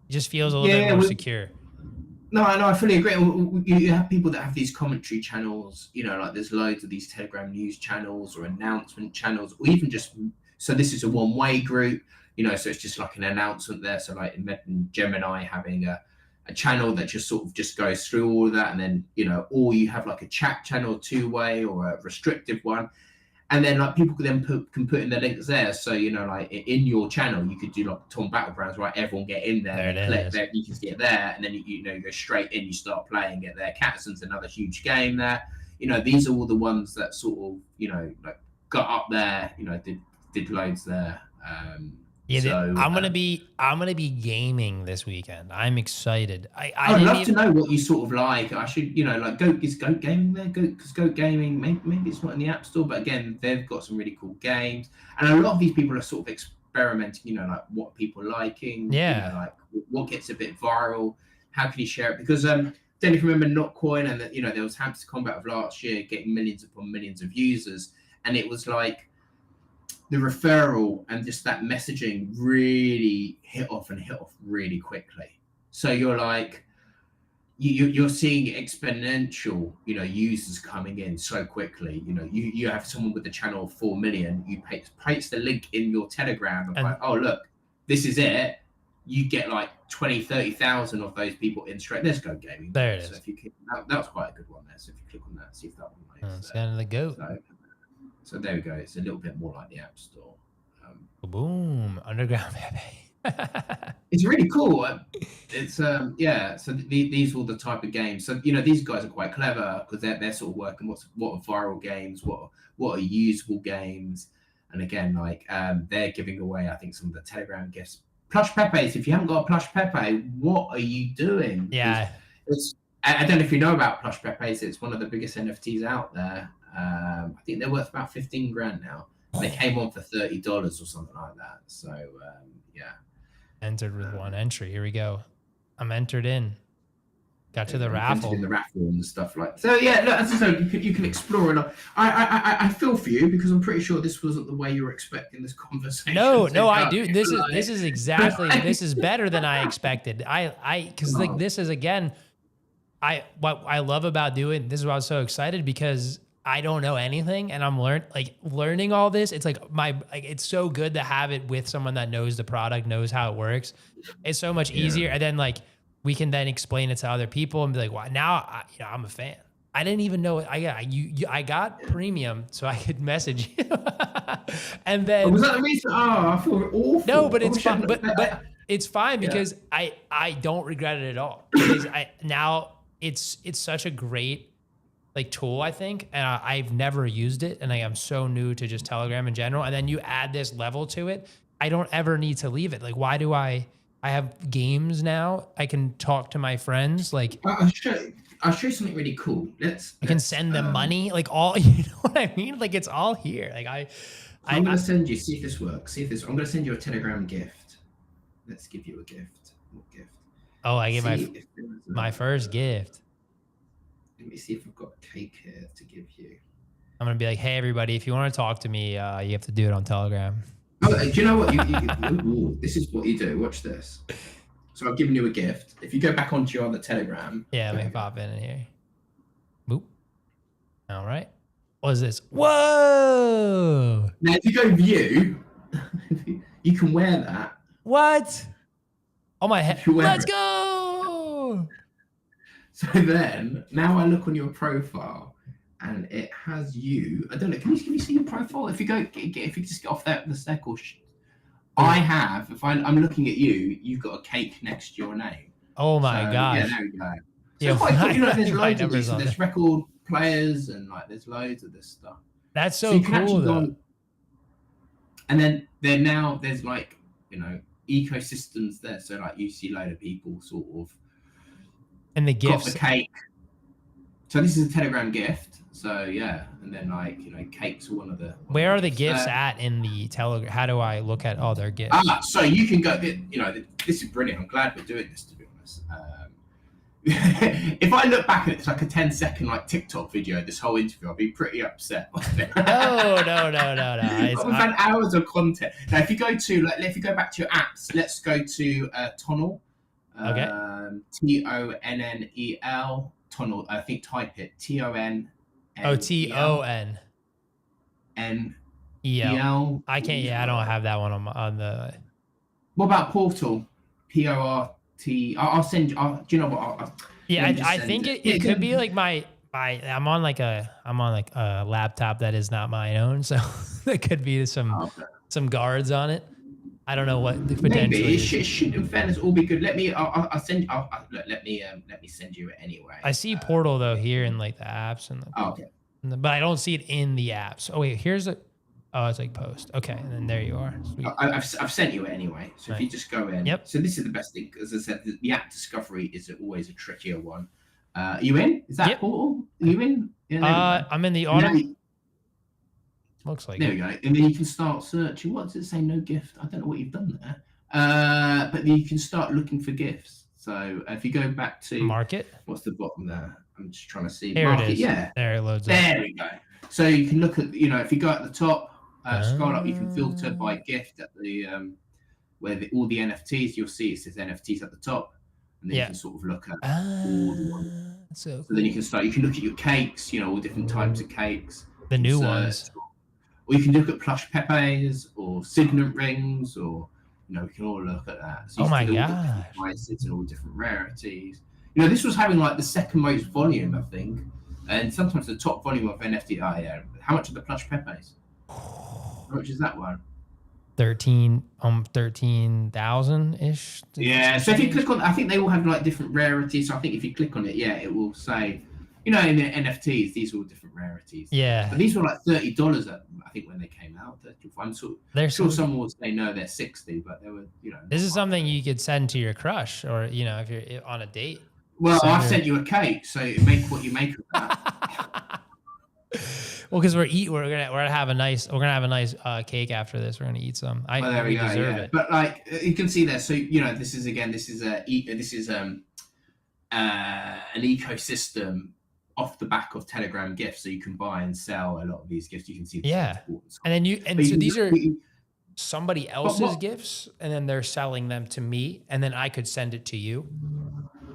just feels a little bit more secure.
No, I fully agree. You have people that have these commentary channels, like there's loads of these Telegram news channels or announcement channels, or even so this is a one-way group, so it's just like an announcement there. So like imagine Gemini having a channel that just sort of just goes through all of that. And then, or you have like a chat channel, two-way or a restrictive one. And then like people can put in the links there. So, like in your channel, you could do like Tom Battlegrounds, right? Everyone get in there, click there, you can get there. And then, you go straight in, you start playing, get there. Katzon's another huge game there. These are all the ones that sort of, like got up there, did loads there.
I'm gonna be gaming this weekend. I'm excited.
I'd love to know what you sort of like. I should, is Goat Gaming there? Because Goat Gaming, maybe it's not in the App Store, but again, they've got some really cool games, and a lot of these people are sort of experimenting. Like what people are liking.
Yeah.
Like what gets a bit viral. How can you share it? Because don't you remember Notcoin and there was Hamster Combat of last year getting millions upon millions of users, and it was like the referral and just that messaging really hit off really quickly. So you're like, you're seeing exponential, users coming in so quickly. You have someone with a channel of 4 million, you paste the link in your Telegram and like, oh, look, this is it. You get like 20, 30,000 of those people in straight. Let's Go Gaming.
There it is.
So if you click, that was quite a good one there. So if you click on that, see if that one
makes. It's kind of the goat.
So there we go. It's a little bit more like the App Store.
Boom! Underground Pepe.
It's really cool. It's So these are all the type of games. So these guys are quite clever because they're sort of working what are viral games, what are usable games, and again like they're giving away I think some of the Telegram gifts. Plush Pepes. If you haven't got a Plush Pepe, what are you doing?
Yeah.
I don't know if you know about Plush Pepes. It's one of the biggest NFTs out there. I think they're worth about 15 grand now. They came on for $30 or something like that. So yeah.
Entered with one entry. Here we go. I'm entered in. Got to the raffle.
In the raffle and stuff like. So yeah, look, as I said, you can explore and I feel for you because I'm pretty sure this wasn't the way you were expecting this conversation.
No, I do. This is exactly this is better than I expected. Because like this is again. What I love about doing this is why I was so excited because I don't know anything and I'm learning all this. It's like it's so good to have it with someone that knows the product, knows how it works. It's so much easier. And then like we can then explain it to other people and be like, wow, now I'm a fan. I didn't even know it. I got premium so I could message you. And then
was that the reason? Oh, I feel awful.
No, but it's fine. But it's fine because I don't regret it at all. Because it's such a great like tool, I think, and I've never used it, and I am so new to just Telegram in general. And then you add this level to it, I don't ever need to leave it. Like, why do I have games now? I can talk to my friends. Like,
I'll show you something really cool. I
can send them money. Like all, you know what I mean? Like it's all here. Like
I'm gonna send you. See if this works. I'm gonna send you a Telegram gift. Let's give you a gift. What gift?
Oh, I gave my first gift.
Let me see if I've got a cake here to give you.
I'm going to be like, hey, everybody, if you want to talk to me, you have to do it on Telegram.
Oh, do you know what? This is what you do. Watch this. So I've given you a gift. If you go back onto your other Telegram.
Yeah, let me pop in here. Boop. All right. What is this? Whoa.
Now, if you go view, you can wear that.
What? Oh my head.
If you wear
Let's
it.
go.
So then, now I look on your profile, and it has you. I don't know. Can you see your profile? If you go, if you just get off that the circle, I have. If I'm looking at you, you've got a cake next to your name.
Oh my
So
gosh.
yeah, there we go. So
Yeah,
it's quite cool. You know,
my
there's loads of
numbers
these. So
on
there's
there.
record players and like there's loads of this stuff.
That's so
you can
cool
actually go
though.
on, and then there's like, you know, ecosystems there. So like you see a load of people sort of
And the
got
gifts.
the cake. So this is a Telegram gift. So yeah, and then like, you know, cakes are one of the.
Where are the gifts at in the Telegram? How do I look at all their gifts?
So you can go. You know, this is brilliant. I'm glad we're doing this, to be honest. If I look back at it, it's like a 10-second like TikTok video. This whole interview, I'll be pretty upset.
No.
We've had hours of content. Now, if you go to if you go back to your apps, let's go to Tonnel.
Okay.
Tonnel. Tonnel. I think type it TON.
TON.
NEL.
I can't. Yeah, I don't have that one on the.
What about Portal? PORT. I'll send you. Do you know what?
I think it could be like my. I'm on like a laptop that is not my own, so there could be some guards on it. I don't know what the potential.
Maybe it should, in fairness, all be good. Let me. I'll send. Let me send you it anyway.
I see Portal though here in like the apps and.
Okay.
But I don't see it in the apps. Oh wait, here's a. Oh, it's like post. Okay, and then there you are. Sweet.
I've sent you it anyway. So if you just go in.
Yep.
So this is the best thing. As I said, the app discovery is always a trickier one. Are you in? Is that Portal? Are you in?
Yeah, I'm in the auto. Looks like.
There we go. And then you can start searching. What does it say? No gift. I don't know what you've done there. But then you can start looking for gifts. So if you go back to
market.
What's the bottom there? I'm just trying to see.
There
market,
it is.
Yeah.
There it loads.
There we go. So you can look at, you know, if you go at the top, scroll up, you can filter by gift at the where all the NFTs. You'll see it says NFTs at the top, and then you can sort of look at all the ones. So then you can start. You can look at your cakes. You know, all different types of cakes.
The new ones.
Or you can look at plush pepes or signet rings, or you know, we can all look at that. So
oh my god!
Prices and all different rarities. You know, this was having like the second most volume, I think, and sometimes the top volume of NFT. Oh yeah, how much are the plush pepes? How much is that one?
13,000 ish.
Yeah. So if you click on, I think they all have like different rarities. So I think if you click on it, yeah, it will say, you know, in the NFTs, these are all different rarities.
Yeah.
But these were like $30 I think when they came out. I'm sure someone will say no, they're 60, but they were, you know.
This is something you could send to your crush, or you know, if you're on a date.
Well, I sent you a cake, so make what you make of that.
Well, because we're gonna have a nice cake after this. We're gonna eat some.
There we go.
Deserve it.
But like you can see there, so you know, this is an ecosystem off the back of Telegram gifts, so you can buy and sell a lot of these gifts. You can see.
Yeah, and then so these are somebody else's gifts, and then they're selling them to me, and then I could send it to you.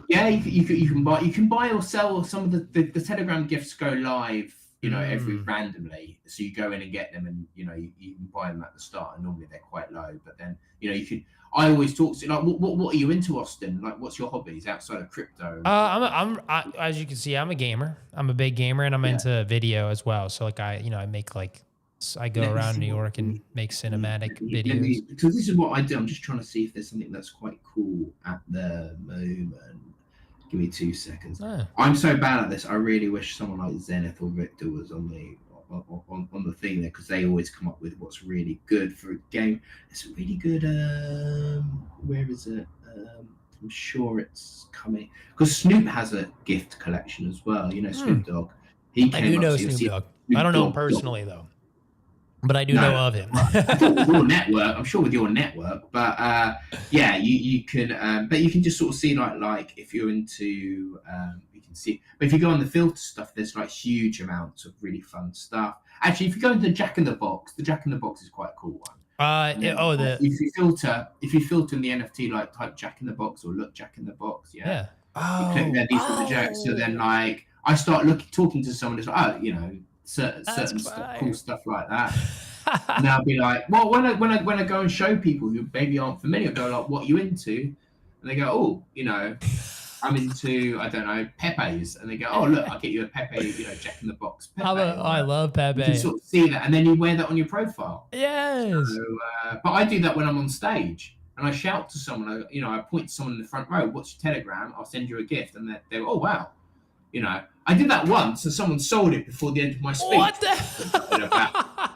Yeah, you can buy or sell some of the Telegram gifts go live. You know, every randomly. So you go in and get them, and you know you can buy them at the start, and normally they're quite low. But then you know you could. I always talk to like, what are you into, Austin? Like, what's your hobbies outside of crypto?
As you can see, I'm a gamer. I'm a big gamer, and I'm into video as well. So like I make like I go around New York and make cinematic videos.
Because this is what I do. I'm just trying to see if there's something that's quite cool at the moment. Give me 2 seconds.
Oh.
I'm so bad at this. I really wish someone like Zenith or Victor was on the thing there, because they always come up with what's really good for a game. It's a really good. Where is it? I'm sure it's coming, because Snoop has a gift collection as well. You know, Snoop Dogg.
I do know Snoop Dogg. I don't know him personally though, but I do know of him.
With your network, I'm sure with your network, but yeah, you can, but you can just sort of see like if you're into, you can see. But if you go on the filter stuff, there's like huge amounts of really fun stuff. Actually, if you go into the Jack in the Box is quite a cool one. If you filter in the NFT, like type Jack in the Box or look Jack in the Box, yeah. You click there, these are the Jacks. So then like I start talking to someone, it's like, oh, you know, certain stuff, cool stuff like that. And I'll be like, well, when I go and show people who maybe aren't familiar, go like, what are you into? and they go, oh, I'm into, I don't know, Pepe's, and they go, oh, look, I'll get you a Pepe, Jack in the Box Pepe.
I love Pepe.
You can sort of see that, and then you wear that on your profile.
Yes.
So, but I do that when I'm on stage, and I shout to someone, I point to someone in the front row, what's your Telegram? I'll send you a gift, and they're oh, wow. I did that once, and someone sold it before the end of my speech.
What the?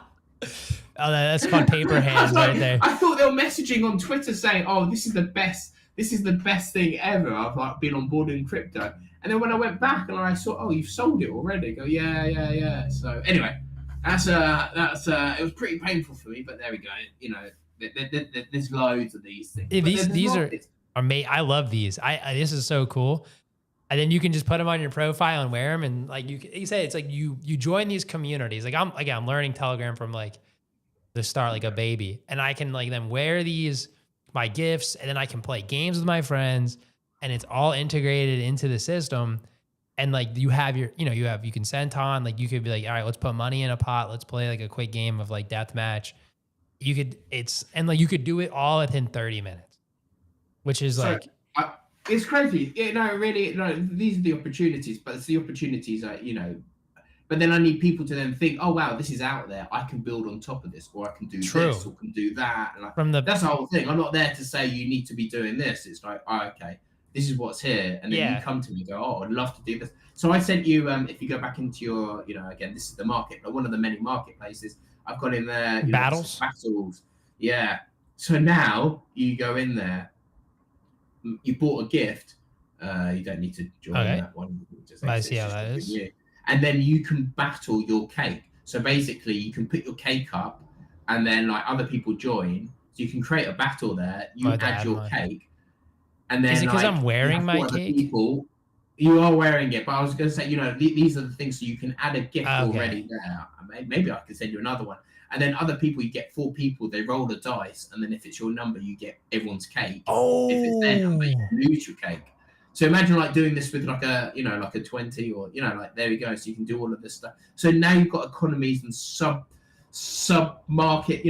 Oh, that's called paper hands right there.
I thought they were messaging on Twitter saying, oh, this is the best thing ever. I've been on board in crypto. And then when I went back and I saw, oh, you've sold it already. I go, yeah. So anyway, that's it was pretty painful for me, but there we go. There's loads of these things.
These are amazing. I love these. This is so cool. And then you can just put them on your profile and wear them. And like you say, it's like you join these communities. Like I'm learning Telegram from like the start, like a baby, and I can like then wear my gifts, and then I can play games with my friends, and it's all integrated into the system. And like you have your, you can send on, like you could be like, all right, let's put money in a pot. Let's play like a quick game of like death match. You could do it all within 30 minutes, which is
it's crazy. Really, these are the opportunities, but it's the opportunities but then I need people to then think, oh, wow, this is out there. I can build on top of this, or I can do this, or can do that. And that's the whole thing. I'm not there to say you need to be doing this. It's like, oh, okay, this is what's here. And then you come to me and go, oh, I'd love to do this. So I sent you, if you go back into your, again, this is the market, but one of the many marketplaces, I've got in there.
Battles.
Yeah. So now you go in there, you bought a gift. You don't need to join that one.
I see how that is.
And then you can battle your cake. So basically, you can put your cake up, and then like other people join. So you can create a battle there. You add your cake, and then
is it because I'm wearing my cake?
People, you are wearing it, but I was going to say, these are the things. So you can add a gift already there. Maybe I could send you another one. And then other people, you get 4 people. They roll the dice, and then if it's your number, you get everyone's cake.
Oh,
if it's their number, you lose your cake. So imagine like doing this with like a 20 or, like, there we go. So you can do all of this stuff. So now you've got economies and sub market,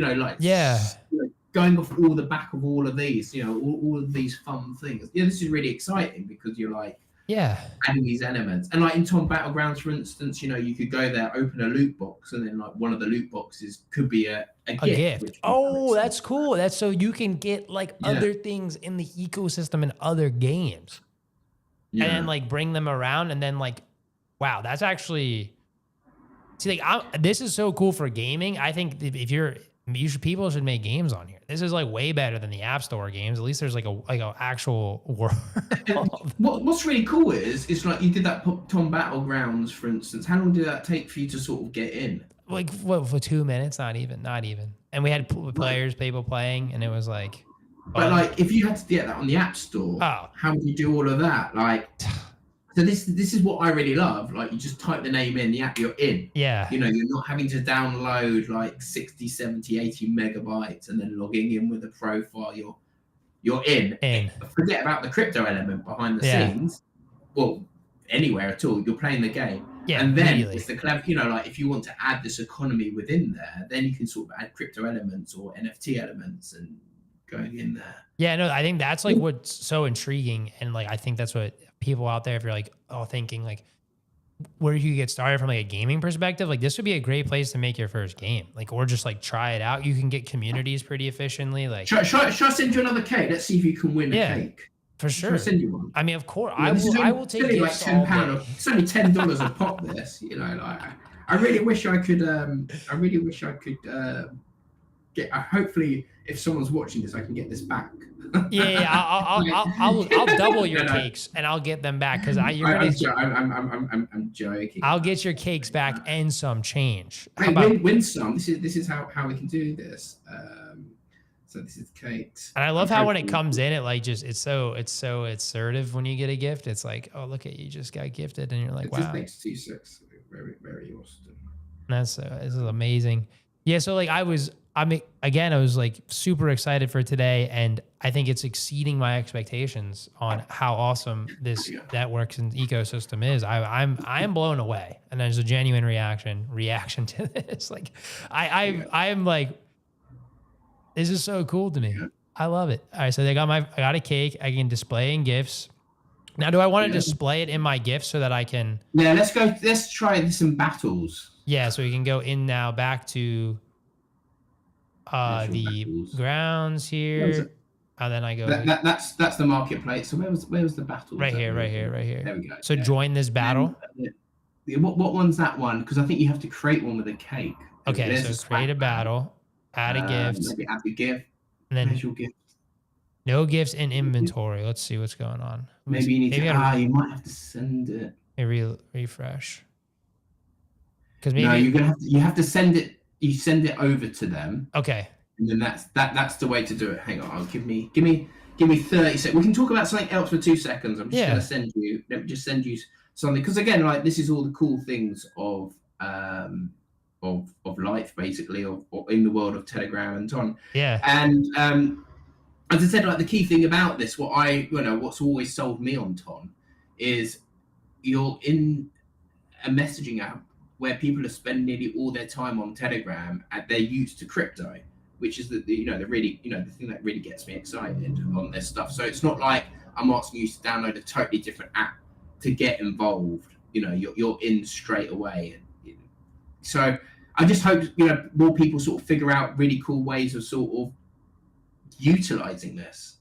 going off all the back of all of these, all of these fun things. Yeah, this is really exciting because you're like, adding these elements. And like in Tom Battlegrounds, for instance, you could go there, open a loot box, and then like one of the loot boxes could be a gift.
Oh, that's cool. That's so you can get like other things in the ecosystem and other games. And then like bring them around, and then like, wow, that's actually, see, like this is so cool for gaming. I think if people should make games on here. This is like way better than the App Store games. At least there's like a actual world.
What's really cool is like you did that Tom Battlegrounds, for instance. How long did that take for you to sort of get in?
Like what, for 2 minutes? Not even. And we had people playing, and it was like.
But like, if you had to get that on the App Store, how would you do all of that? Like, so this is what I really love. Like, you just type the name in the app, you're in.
Yeah.
You're not having to download like 60, 70, 80 megabytes and then logging in with a profile. You're in. Forget about the crypto element behind the scenes. Well, anywhere at all. You're playing the game.
Yeah.
And then it's the clever, like if you want to add this economy within there, then you can sort of add crypto elements or NFT elements and going in there.
Yeah, no, I think that's like what's so intriguing. And like, I think that's what people out there, if you're like, thinking like where you get started from like a gaming perspective, like this would be a great place to make your first game. Like, or just like try it out. You can get communities pretty efficiently. Like,
should I send you another cake? Let's see if you can win a cake.
For sure.
I'll send you one.
I mean, of course, I will take it.
Like £10. It's only $10 a pop. This, like, I really wish I could. Get. Hopefully, if someone's watching this, I can get this back.
I'll double your cakes and I'll get them back because I'm
joking.
I'll get your cakes back and some change.
Win some. This is how we can do this. So this is cakes.
And I love how when it comes in, it like just it's so assertive when you get a gift. It's like, oh, look at you just got gifted, and you're like, wow.
This makes T6 very, very awesome.
This is amazing. Yeah. So like I was like super excited for today, and I think it's exceeding my expectations on how awesome this networks and ecosystem is. I am blown away, and there's a genuine reaction to this. Like I'm like, this is so cool to me. I love it. All right, so I got a cake. I can display in gifts. Now, do I want to display it in my gifts so that I can?
Yeah, let's try this in battles.
Yeah, so we can go in now back to the
battles.
grounds here. And then I go.
That's the marketplace. So where was the battle?
Right here.
There we go.
So join this battle.
What one's that one? Because I think you have to create one with a cake.
Okay, so create a battle, add a gift.
Maybe add the gift.
And then
your gift.
No gifts in inventory. Let's see what's going on.
Maybe you need to. You might have to send it.
Refresh. Because maybe
you have to send it. You send it over to them.
Okay.
And then that's the way to do it. Hang on, give me 30 seconds. We can talk about something else for 2 seconds. I'm just gonna send you. Let me just send you something, because again, like, this is all the cool things of life, basically, of in the world of Telegram and Ton.
Yeah.
And as I said, like, the key thing about this, what's always sold me on Ton, is you're in a messaging app where people are spending nearly all their time on Telegram, and they're used to crypto, which is the thing that really gets me excited on this stuff. So it's not like I'm asking you to download a totally different app to get involved. You're in straight away. So I just hope more people sort of figure out really cool ways of sort of utilizing this.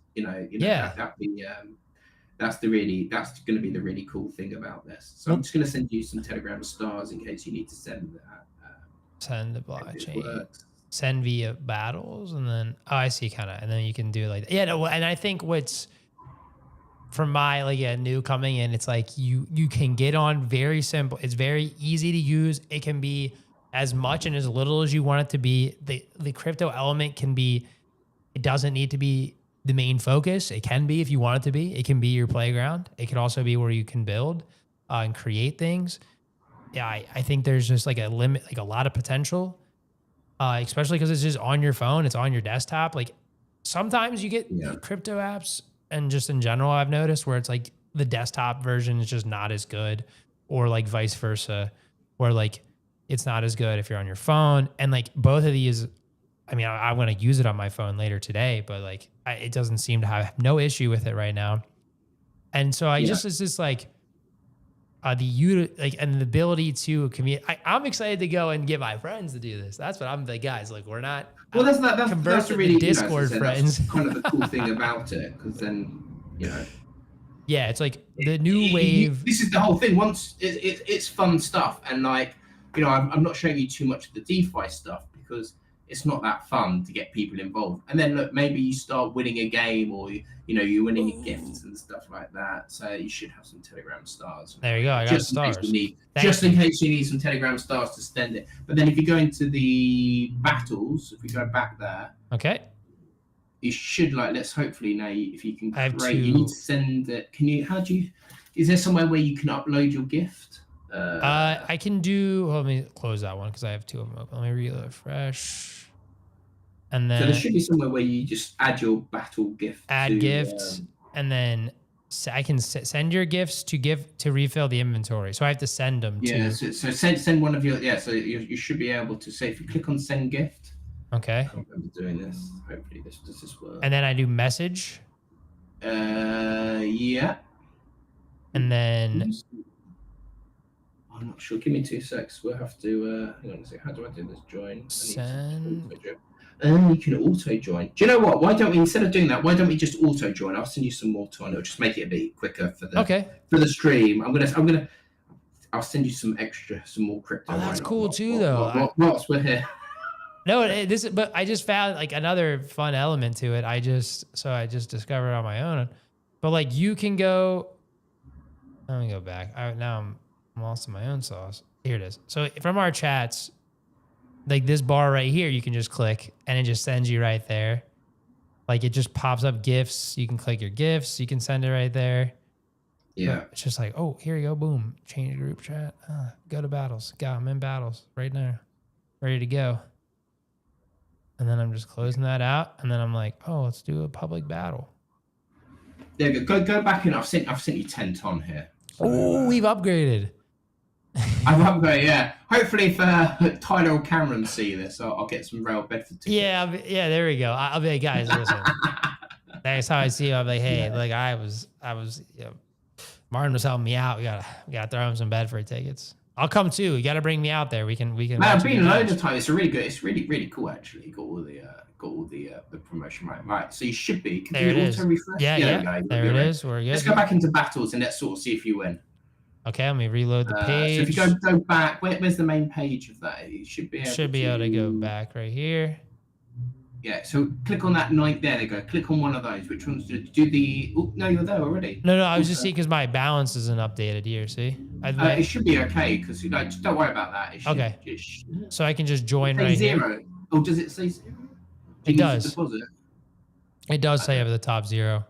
That's going to be the really cool thing about this. So I'm just going to send you some Telegram stars in case you need to send that.
Send the blockchain. Send via battles, and then I see and then you can do like and I think what's from my new coming in, it's like you can get on very simple. It's very easy to use. It can be as much and as little as you want it to be. The crypto element can be. It doesn't need to be the main focus. It can be if you want it to be. It can be your playground. It could also be where you can build and create things. Yeah, I think there's just a limit, a lot of potential, especially because it's just on your phone. It's on your desktop. Like, sometimes you get crypto apps, and just in general, I've noticed where it's like the desktop version is just not as good, or vice versa, where it's not as good if you're on your phone. And both of these, I'm going to use it on my phone later today, but it doesn't seem to have no issue with it right now. And so it's just and the ability to communicate. I'm excited to go and get my friends to do this. That's what I'm the guys. We're not.
Well, that's really
Discord friends.
That's kind of the cool thing about it, because then
Yeah, it's the new wave.
This is the whole thing. Once it's fun stuff, and I'm not showing you too much of the DeFi stuff because it's not that fun to get people involved. And then look, maybe you start winning a game, or you're winning gifts and stuff like that. So you should have some Telegram stars.
There you go. I got stars.
In case you need some Telegram stars to send it. But then if you go into the battles, if we go back there,
okay,
you should let's hopefully now if you can create. You need to send it. Is there somewhere where you can upload your gift?
I can do. Let me close that one because I have two of them open. Let me refresh. And then
so there should be somewhere where you just add your battle gift.
Add gifts, and then I can send your gifts to refill the inventory. So I have to send them.
Yeah. So send one of your. Yeah. So you should be able to say, if you click on send gift.
Okay.
I remember doing this. Hopefully does this work.
And then I do message.
Yeah.
And then.
I'm not sure. Give me 2 secs. We'll have to. Hang on a sec. How do I do this? Join.
Send.
You can auto join. Do you know what? Why don't we, instead of doing that, why don't we just auto join? I'll send you some more time. It'll just make it a bit quicker for the stream. I'll send you some more crypto.
Oh, that's cool too, though.
Whilst we're here.
No, but I just found another fun element to it. I just discovered on my own. But you can go. Let me go back. Now I'm lost in my own sauce. Here it is. So from our chats, this bar right here, you can just click and it just sends you right there. It just pops up gifts. You can click your gifts. You can send it right there.
Yeah.
But it's just oh, here you go. Boom. Change group chat. Go to battles. I'm in battles right now. Ready to go. And then I'm just closing that out. And then I'm oh, let's do a public battle.
There you go. Go back in. I've sent you 10 ton here.
So, we've upgraded.
I've upgraded, yeah. Hopefully if Tyler or Cameron see this, I'll get some Rail Bedford tickets.
Yeah, there we go. I'll be like, guys, listen. That's how I see it. I'm like, hey, like I was, Martin was helping me out. We gotta throw him some Bedford tickets. I'll come too. You gotta bring me out there. We can.
Man,
watch
I've
a
been
good
a load
match.
of times. It's really good. It's really cool actually. Got all the promotion right. Right. So you should be. Can
There
you
it is.
auto refresh?
Yeah,
There
yeah.
we go.
There
You're
it
right.
is. We're good.
Let's go back into battles and let's sort of see if you win.
Okay, let me reload the page.
So if you go back, where's the main page of that? You should be able
to go back right here.
Yeah, so click on that ninth. There they go. Click on one of those. Which ones do the? Oh no, you're there already.
No, I was just seeing because my balance isn't updated here. See,
it should be okay because just don't worry about that. It should,
okay. So I can just join
right
right
zero.
here.
Oh, does it say zero?
It does.
Deposit?
It does say over the top 0.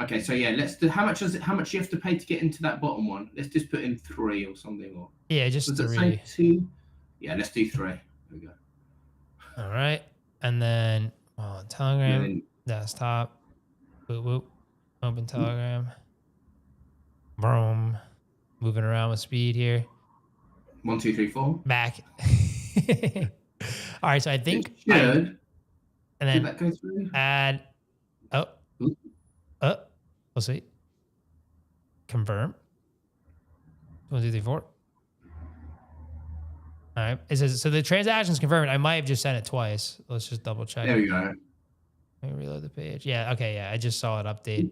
Okay, so yeah, let's do. How much do you have to pay to get into that bottom one? Let's just put in 3 or something. Or
yeah, just 3.
Say 2? Yeah, let's do 3. There we go.
All right, and then Telegram desktop. Whoop whoop. Open Telegram. Boom. Moving around with speed here.
1, 2, 3, 4.
Back. All right, so I think
it should.
And then
that go through?
Add. We'll see. Confirm. 1, 2, 3, 4. All right. It says so the transaction's confirmed. I might have just sent it twice. Let's just double check.
There we go.
Let me reload the page. Yeah. Okay. Yeah. I just saw it update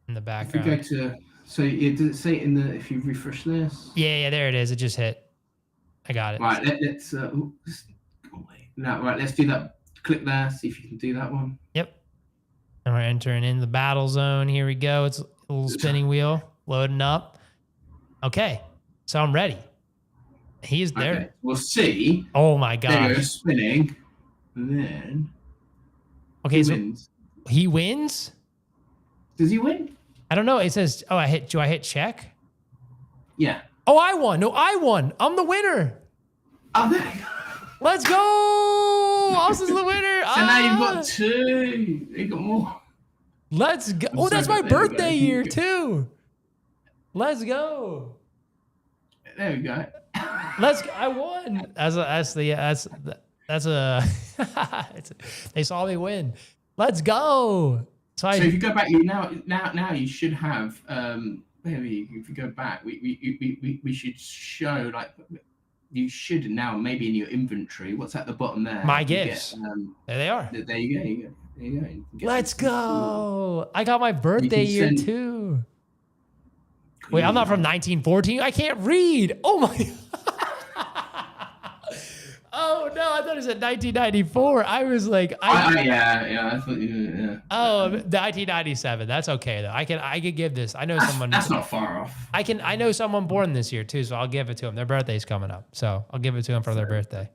in the background.
If you go to, so does it say in the, if you refresh this?
Yeah. There it is. It just hit. I got it.
Right. Let's let's do that. Click there. See if you can do that one.
Yep. And we're entering in the battle zone. Here we go. It's a little spinning wheel loading up. Okay. So I'm ready. He's there.
Okay. We'll see.
Oh my gosh.
There you go, spinning. And then.
Okay.
He
so
wins.
he wins?
Does he win?
I don't know. It says, do I hit check?
Yeah.
Oh, I won. No, I won. I'm the winner.
Oh, there you go.
Let's go. Austin's the winner.
So now you've got 2. You got more.
Let's go. Oh, that's my birthday year too. Let's go.
There we go.
I won. They saw me win. Let's go. So
if you go back, now you should have maybe if you go back, we should show like you should now maybe in your inventory. What's at the bottom there?
My gifts. There they are.
There you go. There you go.
Let's go. I got my birthday year too. Wait, I'm not from 1914. I can't read. Oh my. Oh no, I thought it said 1994. I was like,
yeah. I thought yeah.
Oh, 1997. That's okay though. I could give this. I know someone.
That's not far off.
I know someone born this year too, so I'll give it to them. Their birthday's coming up, so I'll give it to them for their birthday.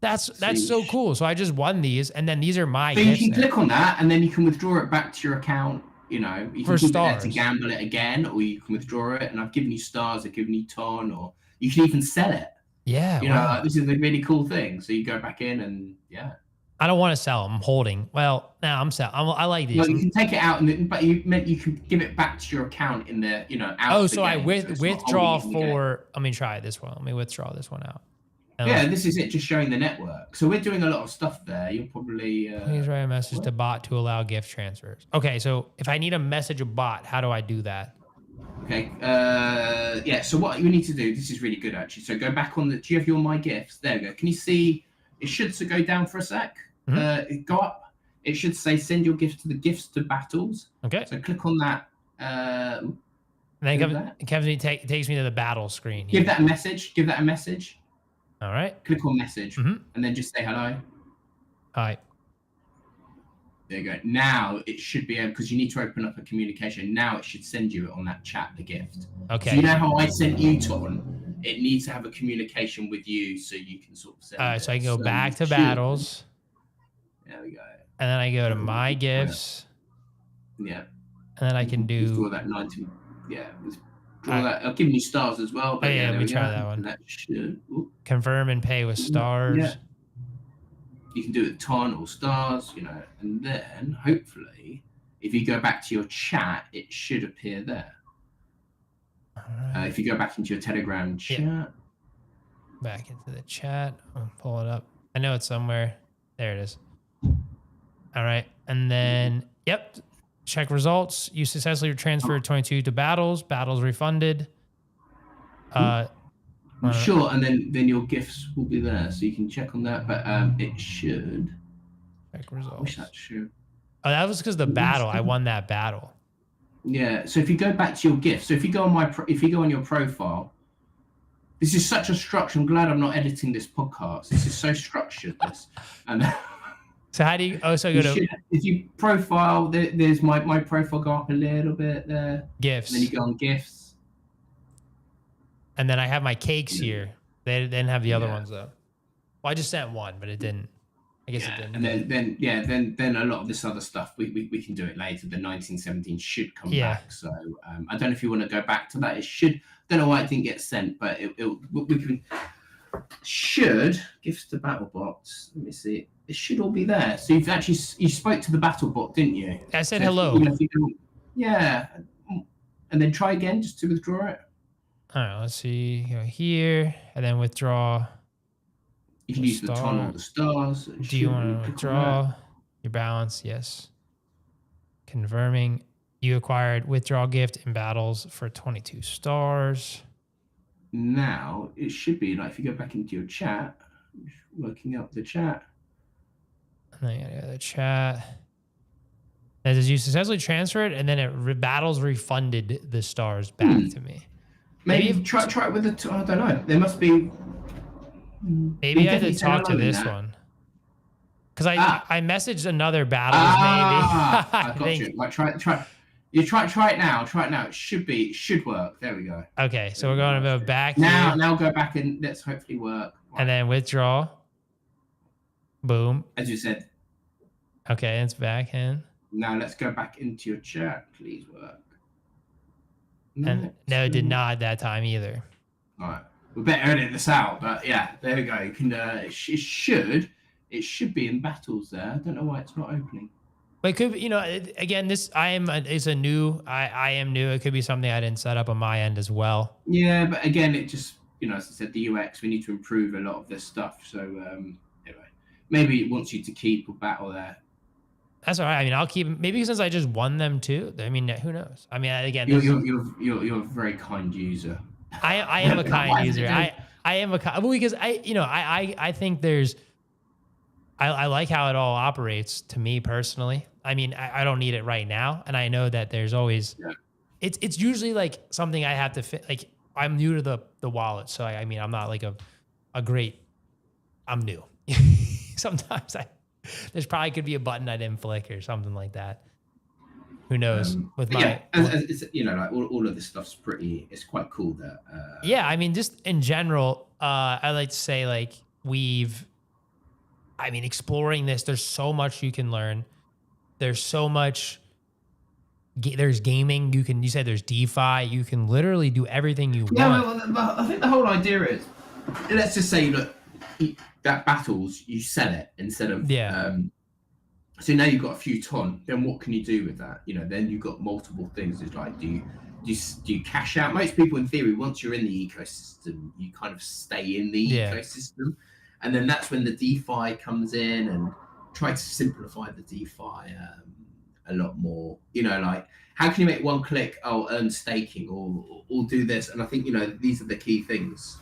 That's so cool. So I just won these, and then these are my gifts.
You can click on that, and then you can withdraw it back to your account. You know, you can keep it there to gamble it again, or you can withdraw it. And I've given you stars, I've given you ton, or you can even sell it.
Yeah,
you know, like, this is a really cool thing. So you go back in and yeah.
I don't want to sell. I'm holding. Well, now I'm selling. I like these.
Well, you can take it out, but you can give it back to your account in the out.
Oh, so I withdraw for. Let me try this one. Let me withdraw this one out.
Yeah, this is it. Just showing the network. So we're doing a lot of stuff there. You'll probably.
Please write a message to bot to allow gift transfers. Okay, so if I need a message a bot, how do I do that?
Okay. Yeah. So what you need to do. This is really good actually. So go back on the. Do you have your My Gifts? There you go. Can you see? It should go down for a sec. Go up. It should say send your gifts to the gifts to battles.
Okay.
So click on that.
And then it takes me to the battle screen.
Give that a message. Give that a message.
All right.
Click on message and then just say hello.
Hi.
There you go. Now it should be able, because you need to open up a communication. Now it should send you on that chat the gift.
Okay.
So you know how I sent you Ton? It needs to have a communication with you so you can sort of send.
All right. So I can go back to battles.
There we go.
And then I go to My Gifts.
Yeah.
And then I can do.
Draw that 19. Yeah. Draw that. I've given you stars as well. But
let me try that one.
That should.
Confirm and pay with stars.
Yeah. You can do it with ton or stars, you know, and then hopefully, if you go back to your chat, it should appear there. If you go back into your Telegram chat.
Back into the chat. I'll pull it up. I know it's somewhere. There it is. All right. And then, yep, check results. You successfully transferred 22 to battles. Battles refunded.
I'm sure, and then your gifts will be there, so you can check on that. But it should.
Check
I wish
results.
that's true.
Oh, that was because the battle. I won that battle.
Yeah. So if you go back to your gifts, so if you go on if you go on your profile, this is such a structure. I'm glad I'm not editing this podcast. This is so structured. This and.
So how do you? Oh, so go to
if you profile. There's my profile. Go up a little bit there.
gifts.
And then you go on gifts.
And then I have my cakes here. They didn't have the other ones though. Well, I just sent one, but it didn't. I guess it didn't.
And then a lot of this other stuff we can do it later. The 1917 should come back. So I don't know if you want to go back to that. It should. Don't know why it didn't get sent, but we can. Should gifts to BattleBots. Let me see. It should all be there. So you spoke to the BattleBot, didn't you?
I said hello.
Yeah, and then try again just to withdraw it.
All right, let's see. Go here and then withdraw.
You can use the ton or the stars.
Do you want to withdraw your balance? Yes. Confirming. You acquired withdraw gift in battles for 22 stars.
Now it should be like if you go back into your chat, working up the chat.
And then you gotta go to the chat. As you successfully transfer it, and then battles refunded the stars back to me.
Maybe try it with the. I don't know. There must be.
Maybe I had to talk to this one. Because I messaged another battles maybe.
I got you. Like try. You try it now. Try it now. It should work. There we go.
Okay, so we're going to go back
now.
Here.
Now go back and let's hopefully work.
Right. And then withdraw. Boom.
As you said.
Okay, it's back in.
Now let's go back into your chat. Please work.
And no, it did not that time either.
All right. We better edit this out, but yeah, there we go. You can. It should be in battles there. I don't know why it's not opening.
But it could be, again, this I am new. It could be something I didn't set up on my end as well.
Yeah, but again, it just, as I said, the UX, we need to improve a lot of this stuff. So anyway, maybe it wants you to keep a battle there.
That's all right. I mean, I'll keep, maybe since I just won them too. I mean, who knows? I mean, again,
you're a very kind user.
I am a kind user. I am a kind, because I think there's, I like how it all operates to me personally. I mean, I don't need it right now. And I know that there's always, it's usually like something I have to fit. Like I'm new to the wallet. So I mean, I'm not like I'm new. Sometimes there's probably could be a button I didn't flick or something like that. Who knows? With my,
it's, like all of this stuff's it's quite cool that.
I mean, just in general, I like to say like exploring this, there's so much you can learn. There's so much, there's gaming. You said there's DeFi. You can literally do everything you want.
Well, I think the whole idea is, let's just say, look, that battles, you sell it instead of, so now you've got a few ton, then what can you do with that? Then you've got multiple things. It's like, do you cash out? Most people in theory, once you're in the ecosystem, you kind of stay in the ecosystem. And then that's when the DeFi comes in and try to simplify the DeFi a lot more. Like how can you make one click? Earn staking or do this. And I think these are the key things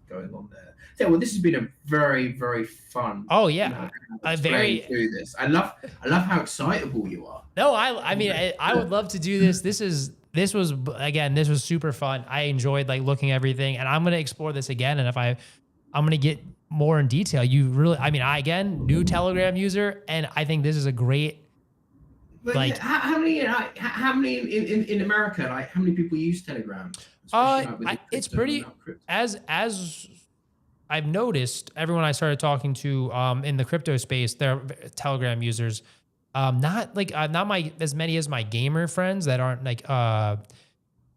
going on there. Yeah, well, this has been a very, very fun.
Oh yeah,
through this. I love how excitable you are.
No, I mean I would love to do this. This was super fun. I enjoyed like looking at everything, and I'm gonna explore this again. And if I'm gonna get more in detail. New Telegram user, and I think this is a great.
But like, how many in America? Like, how many people use Telegram?
It's pretty as I've noticed. Everyone I started talking to in the crypto space, they're Telegram users. Not as many as my gamer friends that aren't like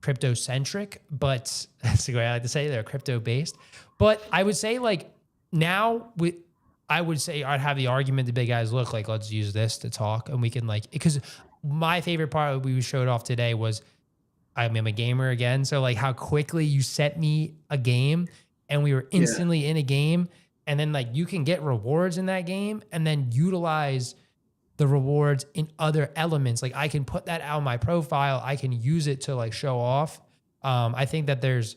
crypto centric, but that's the way I like to say they're crypto based. But I would say like. Now, I would say I'd have the argument the big guys look like, let's use this to talk. And we can because my favorite part we showed off today was I'm a gamer again. So like how quickly you sent me a game and we were instantly in a game. And then like you can get rewards in that game and then utilize the rewards in other elements. Like I can put that out on my profile. I can use it to like show off. I think that there's,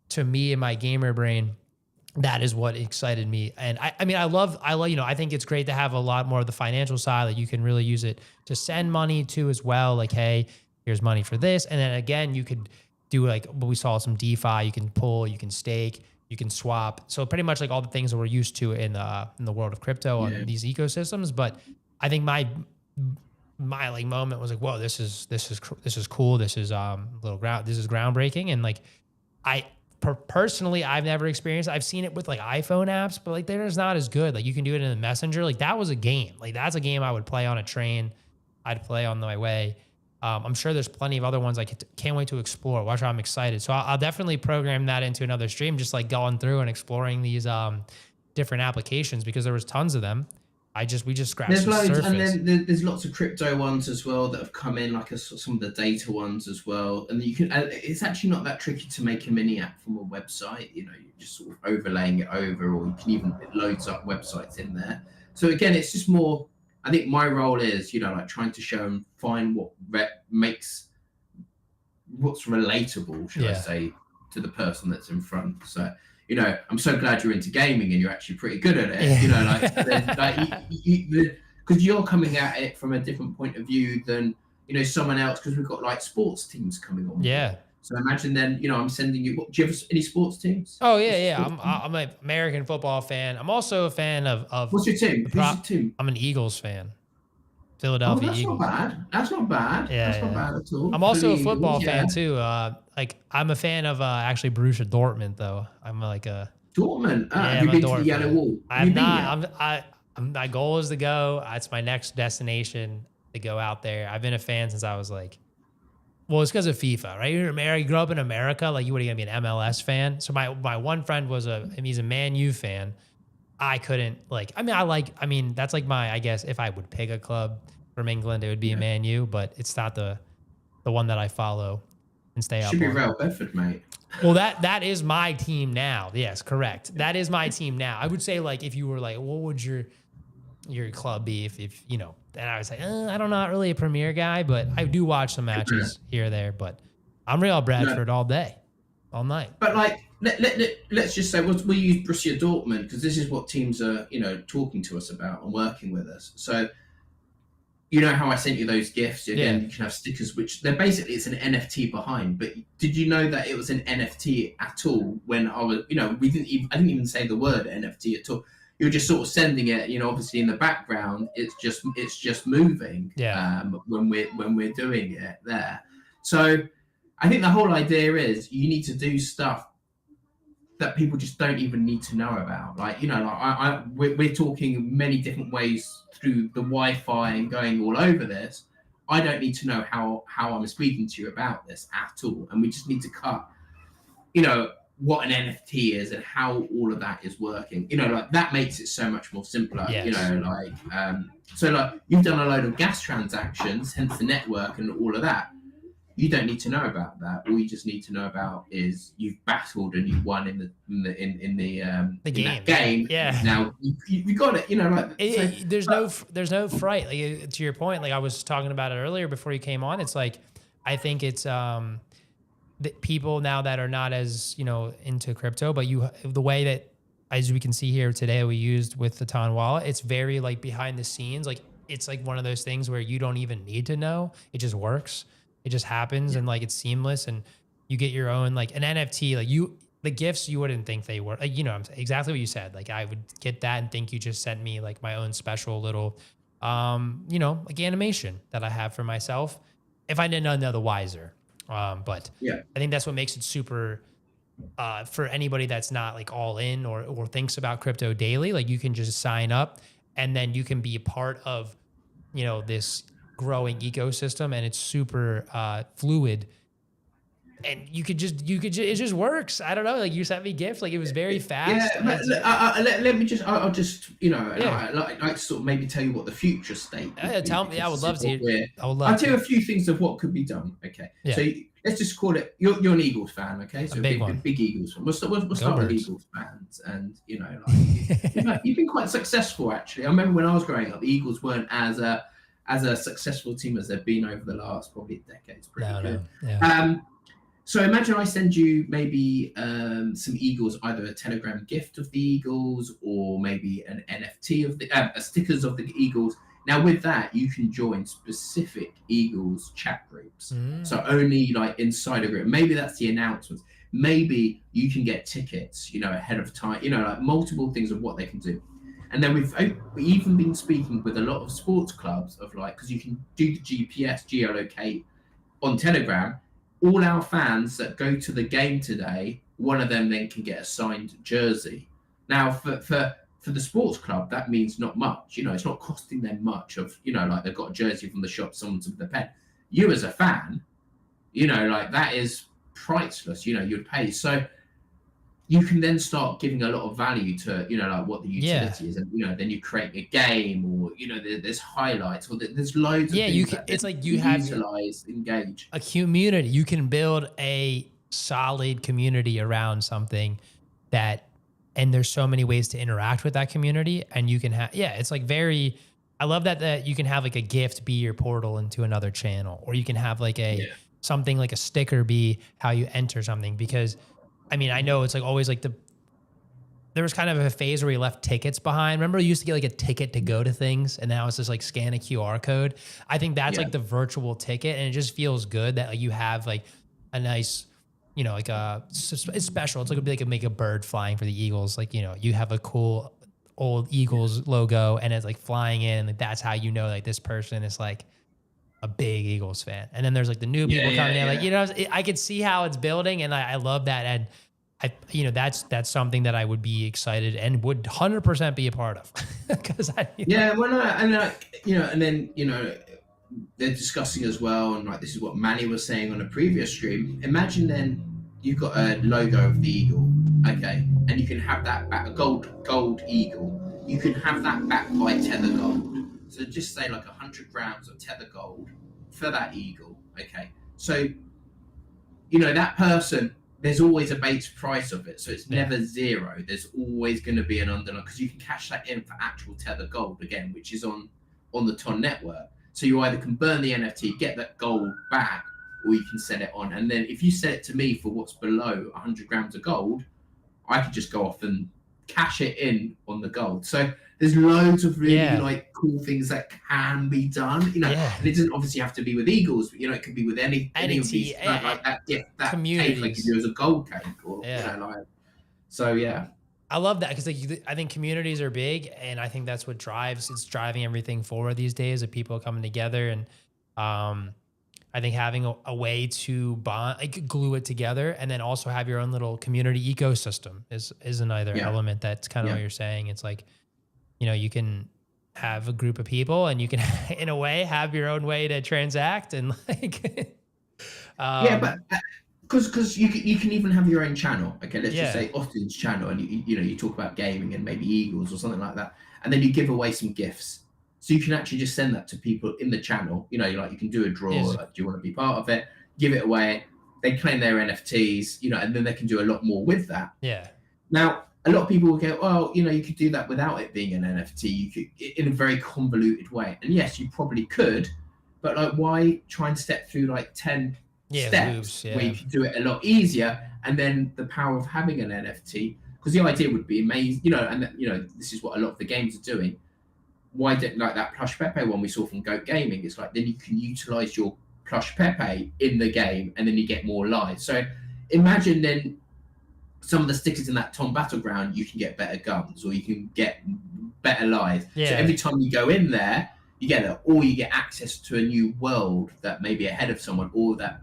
to me in my gamer brain, that is what excited me. And I mean, I love, I think it's great to have a lot more of the financial side that you can really use it to send money to as well. Like, hey, here's money for this. And then again, you could do like, we saw some DeFi, you can pull, you can stake, you can swap. So pretty much like all the things that we're used to in the world of crypto on these ecosystems. But I think my like moment was like, whoa, this is cool. This is this is groundbreaking. And like, personally, I've never experienced. I've seen it with like iPhone apps, but like they're just not as good. Like you can do it in the Messenger. Like that was a game. Like that's a game I would play on a train. I'd play on my way. I'm sure there's plenty of other ones I can't wait to explore. Watch, I'm excited. So I'll definitely program that into another stream, just like going through and exploring these different applications, because there was tons of them. We just scratched the surface.
And then there's lots of crypto ones as well that have come in, like some of the data ones as well. And you can, it's actually not that tricky to make a mini app from a website. You know, you're just sort of overlaying it over, or you can even put loads up websites in there. So again, it's just more, I think my role is, like trying to show and find what makes what's relatable, should I say, to the person that's in front. So, I'm so glad you're into gaming and you're actually pretty good at it. Because you're coming at it from a different point of view than someone else. Because we've got like sports teams coming on.
Yeah.
So imagine then, I'm sending you. Do you have any sports teams?
Oh yeah. I'm an American football fan. I'm also a fan of.
What's your team? Who's your team?
I'm an Eagles fan. Philadelphia Eagles.
That's not bad.
Yeah,
that's not bad at all.
I'm also a football fan too. Like I'm a fan of actually Borussia Dortmund though. I'm like a
Dortmund. Have you been to the Yellow Wall?
I'm not. My goal is to go. It's my next destination to go out there. I've been a fan since I was like, well, it's because of FIFA, right? You grew up in America, like you would gonna be an MLS fan. So my one friend he's a Man U fan. I couldn't that's like I guess if I would pick a club from England, it would be a Man U, but it's not the one that I follow and stay up.
Should be Real Bedford, mate.
Well, that is my team now. Yes, correct. That is my team now. I would say like if you were like, what would your club be if and I was like, I'm not really a Premier guy, but I do watch some matches here or there. But I'm Real Bradford all day, all night.
But like, let's just say we use Borussia Dortmund because this is what teams are, talking to us about and working with us. So, how I sent you those gifts? Again, you can have stickers, which they're basically it's an NFT behind. But did you know that it was an NFT at all? When I was, I didn't even say the word NFT at all. You're just sort of sending it, obviously in the background, it's just moving.
Yeah.
When we're doing it there, so I think the whole idea is you need to do stuff that people just don't even need to know about. Like, we're talking many different ways through the Wi-Fi and going all over this. I don't need to know how I'm speaking to you about this at all. And we just need to cut, what an NFT is and how all of that is working. That makes it so much more simpler.
Yes.
So you've done a load of gas transactions, hence the network and all of that. You don't need to know about that. All you just need to know about is you've battled and you've won in the game.
Yeah.
Now you got it.
There's no fright. Like to your point, like I was talking about it earlier before you came on. It's like I think it's the people now that are not as into crypto, but the way that, as we can see here today, we used with the Ton wallet. It's very like behind the scenes. Like it's like one of those things where you don't even need to know. It just works. It just happens and like it's seamless, and you get your own like an NFT. Like the gifts you wouldn't think they were. Like, exactly what you said. Like I would get that and think you just sent me like my own special little, like animation that I have for myself. If I didn't know, none the wiser. But I think that's what makes it super. For anybody that's not like all in or thinks about crypto daily, like you can just sign up and then you can be a part of, this growing ecosystem, and it's super fluid, and it just works. I don't know, like you sent me gifts, like it was very fast.
Let me just I'll just like sort of maybe tell you what the future state
tell me. I would love to hear.
I'll tell you a few things of what could be done. So let's just call it you're an Eagles fan, okay? So a big Eagles fan. We'll start with Eagles fans, and you've been quite successful actually. I remember when I was growing up, the Eagles weren't as as a successful team as they've been over the last probably decades. Pretty good.
Yeah.
So imagine I send you maybe some Eagles, either a Telegram gift of the Eagles or maybe an NFT of the stickers of the Eagles. Now with that, you can join specific Eagles chat groups. So only like inside a group. Maybe that's the announcements. Maybe you can get tickets, ahead of time. Like multiple things of what they can do. And then we've even been speaking with a lot of sports clubs of like, because you can do the GPS geolocate on Telegram. All our fans that go to the game today, one of them then can get a signed jersey. Now, for the sports club, that means not much. It's not costing them much of, like they've got a jersey from the shop, someone's with the pen. You as a fan, like that is priceless, you'd pay. So you can then start giving a lot of value to, like what the utility is. And, then you create a game or, there's highlights or there's loads of things.
You can, it's like you have
utilize, engage.
A community. You can build a solid community around something and there's so many ways to interact with that community. And you can have, it's like I love that you can have like a gift be your portal into another channel, or you can have like something like a sticker be how you enter something. Because I mean, I know it's like always like there was kind of a phase where we left tickets behind. Remember you used to get like a ticket to go to things, and now it's just like scan a QR code. I think that's like the virtual ticket, and it just feels good that like you have like a nice, like it's special. It's like make a bird flying for the Eagles. Like, you have a cool old Eagles logo and it's like flying in, and like, that's how like this person is like a big Eagles fan. And then there's like the new people coming in, like, I could see how it's building, and I love that. And that's something that I would be excited and would 100% be a part of. Because
and then they're discussing as well, and like this is what Manny was saying on a previous stream. Imagine then you've got a logo of the eagle, okay, and you can have that back, a gold eagle. You can have that backed by Tether Gold. So just say like 100 grams of Tether Gold for that eagle, okay. So that person, there's always a base price of it, so it's never zero. There's always going to be an underlying, because you can cash that in for actual Tether Gold again, which is on the TON network. So you either can burn the NFT, get that gold back, or you can sell it on. And then if you sell it to me for what's below 100 grams of gold, I could just go off and cash it in on the gold. So there's loads of really like cool things that can be done, and it doesn't obviously have to be with Eagles, but it could be with any of these, like that gift, that cake, like you do as a gold cake, or so
I love that, because I think communities are big, and I think that's what it's driving everything forward these days, of people coming together. And I think having a way to bond, like glue it together, and then also have your own little community ecosystem is another element. That's kind of what you're saying. It's like, you can have a group of people, and you can, in a way, have your own way to transact, and like,
but because you can even have your own channel. Okay, let's just say Austin's channel, and you talk about gaming and maybe Eagles or something like that, and then you give away some gifts. So you can actually just send that to people in the channel. You can do a draw. Like, do you want to be part of it? Give it away. They claim their NFTs, and then they can do a lot more with that.
Yeah.
Now, a lot of people will go, well, you could do that without it being an NFT. You could, in a very convoluted way. And yes, you probably could, but like, why try and step through like 10 steps where you can do it a lot easier? And then the power of having an NFT, because the idea would be amazing, and this is what a lot of the games are doing. Why didn't, like that Plush Pepe one we saw from Goat Gaming? It's like, then you can utilize your Plush Pepe in the game, and then you get more lives. So imagine then some of the stickers in that TON Battleground, you can get better guns, or you can get better lives. So every time you go in there, you get it, or you get access to a new world that may be ahead of someone, or that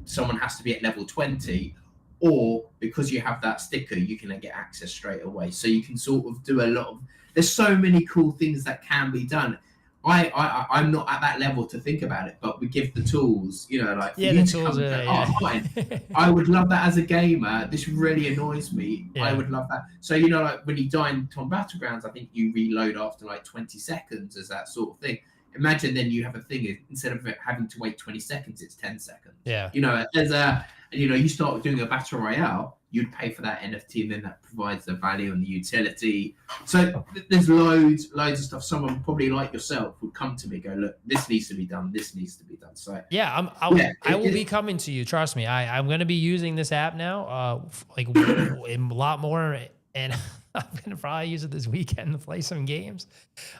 someone has to be at level 20, or because you have that sticker, you can then get access straight away. So you can sort of do a lot of, there's so many cool things that can be done. I'm not at that level to think about it, but we give the tools, like for you to come and go, fine. I would love that as a gamer. This really annoys me. I would love that. So, like when you die in TON Battlegrounds, I think you reload after like 20 seconds as that sort of thing. Imagine then you have a thing, instead of having to wait 20 seconds, it's 10 seconds.
Yeah.
There's
And you start doing a battle royale, you'd pay for that NFT, and then that provides the value and the utility. So there's loads of stuff. Someone probably like yourself would come to me, go, look, this needs to be done. This needs to be done. So
yeah, I will be coming to you. Trust me. I'm going to be using this app now, like a lot more, and I'm going to probably use it this weekend to play some games.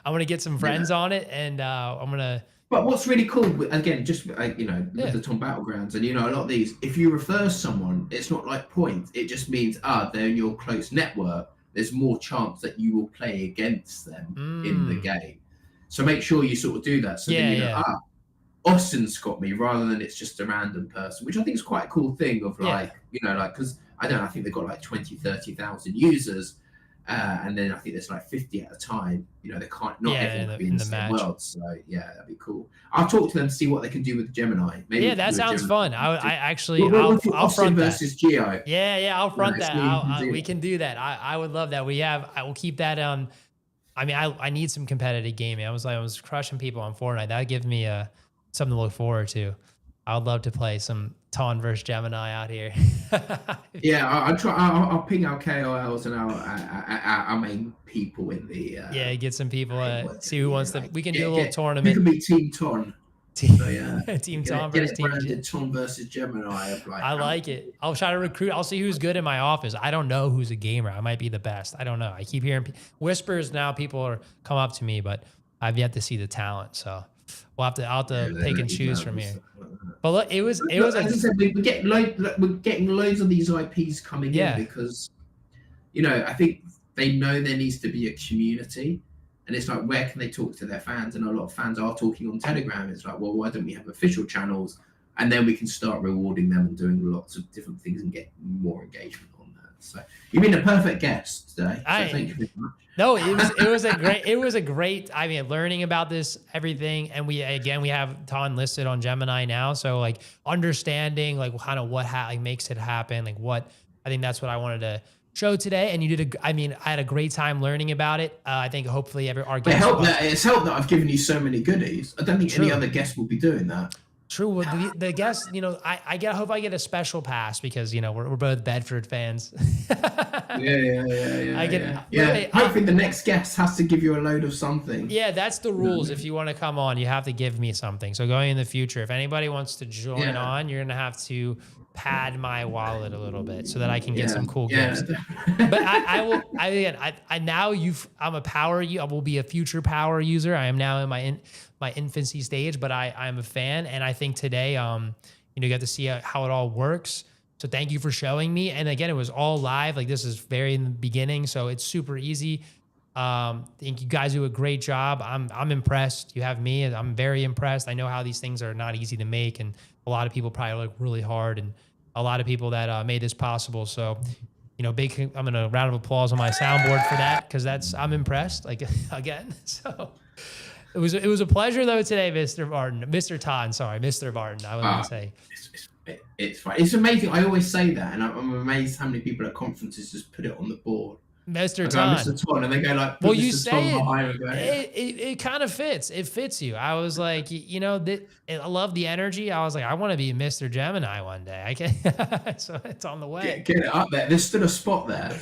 I'm going to get some friends on it, and I'm going to.
But what's really cool, again, just with the Tom Battlegrounds, and a lot of these, if you refer someone, it's not like points. It just means they're in your close network. There's more chance that you will play against them in the game. So make sure you sort of do that. So then Austin's got me, rather than it's just a random person, which I think is quite a cool thing of because I think they've got like 20, 30,000 users. And then I think there's like 50 at a time. They can't not everyone can be in the same world. So yeah, that'd be cool. I'll talk to them to see what they can do with Gemini. Maybe
that sounds fun. I actually
I'll front
versus
Geo.
Yeah, I'll front that. We can do that. I would love that. I will keep that on. I mean, I need some competitive gaming. I was crushing people on Fortnite. That gives me something to look forward to. I would love to play some Ton versus Gemini out here.
Yeah, I'll try. I'll ping our KOLs and our main people in the.
Get some people. See who wants to. We can do a little tournament.
You can be Team Ton.
Team Ton versus Team
Ton versus Gemini.
I like it. I'll try to recruit. I'll see who's good in my office. I don't know who's a gamer. I might be the best. I don't know. I keep hearing whispers now. People are come up to me, but I've yet to see the talent. So I'll have to pick and choose from here. But look, it was.
As I said, we're getting loads of these IPs coming in because, I think they know there needs to be a community, and it's like, where can they talk to their fans? And a lot of fans are talking on Telegram. It's like, well, why don't we have official channels, and then we can start rewarding them and doing lots of different things and get more engagement on that. So you've been a perfect guest today. So thank you very much.
No, it was a great. I mean, learning about this everything, and we have Ton listed on Gemini now, so like understanding like kind of what makes it happen, like what I think that's what I wanted to show today. And you did I had a great time learning about it. I think hopefully our guests.
It's helped that I've given you so many goodies. I don't think any other guest will be doing that.
True. Well, the guests, I hope I get a special pass because we're both Bedford fans.
Yeah. Hopefully the next guest has to give you a load of something.
Yeah, that's the rules. If you want to come on, you have to give me something. So going in the future, if anybody wants to join on, you're gonna have to pad my wallet a little bit so that I can get some cool gifts. But I will. I'm a power. I will be a future power user. I am now in my infancy stage, but I'm a fan, and I think today, you got to see how it all works. So thank you for showing me. And again, it was all live. Like this is very in the beginning, so it's super easy. I think you guys do a great job. I'm impressed. You have me, and I'm very impressed. I know how these things are not easy to make, and a lot of people probably work really hard, and a lot of people that made this possible. So, I'm gonna round of applause on my soundboard for that because I'm impressed. Like again, so. It was a pleasure though today, Mr. Barton. Mr. Ton, sorry, Mr. Barton. I was going to say.
It's fine. It's amazing. I always say that, and I'm amazed how many people at conferences just put it on the board.
Mr. Ton.
Mr. Ton, and they go like,
well, you say it kind of fits. It fits you. I was like, I love the energy. I was like, I want to be Mr. Gemini one day. I can. So it's on the way.
Get it up there. There's still a spot there.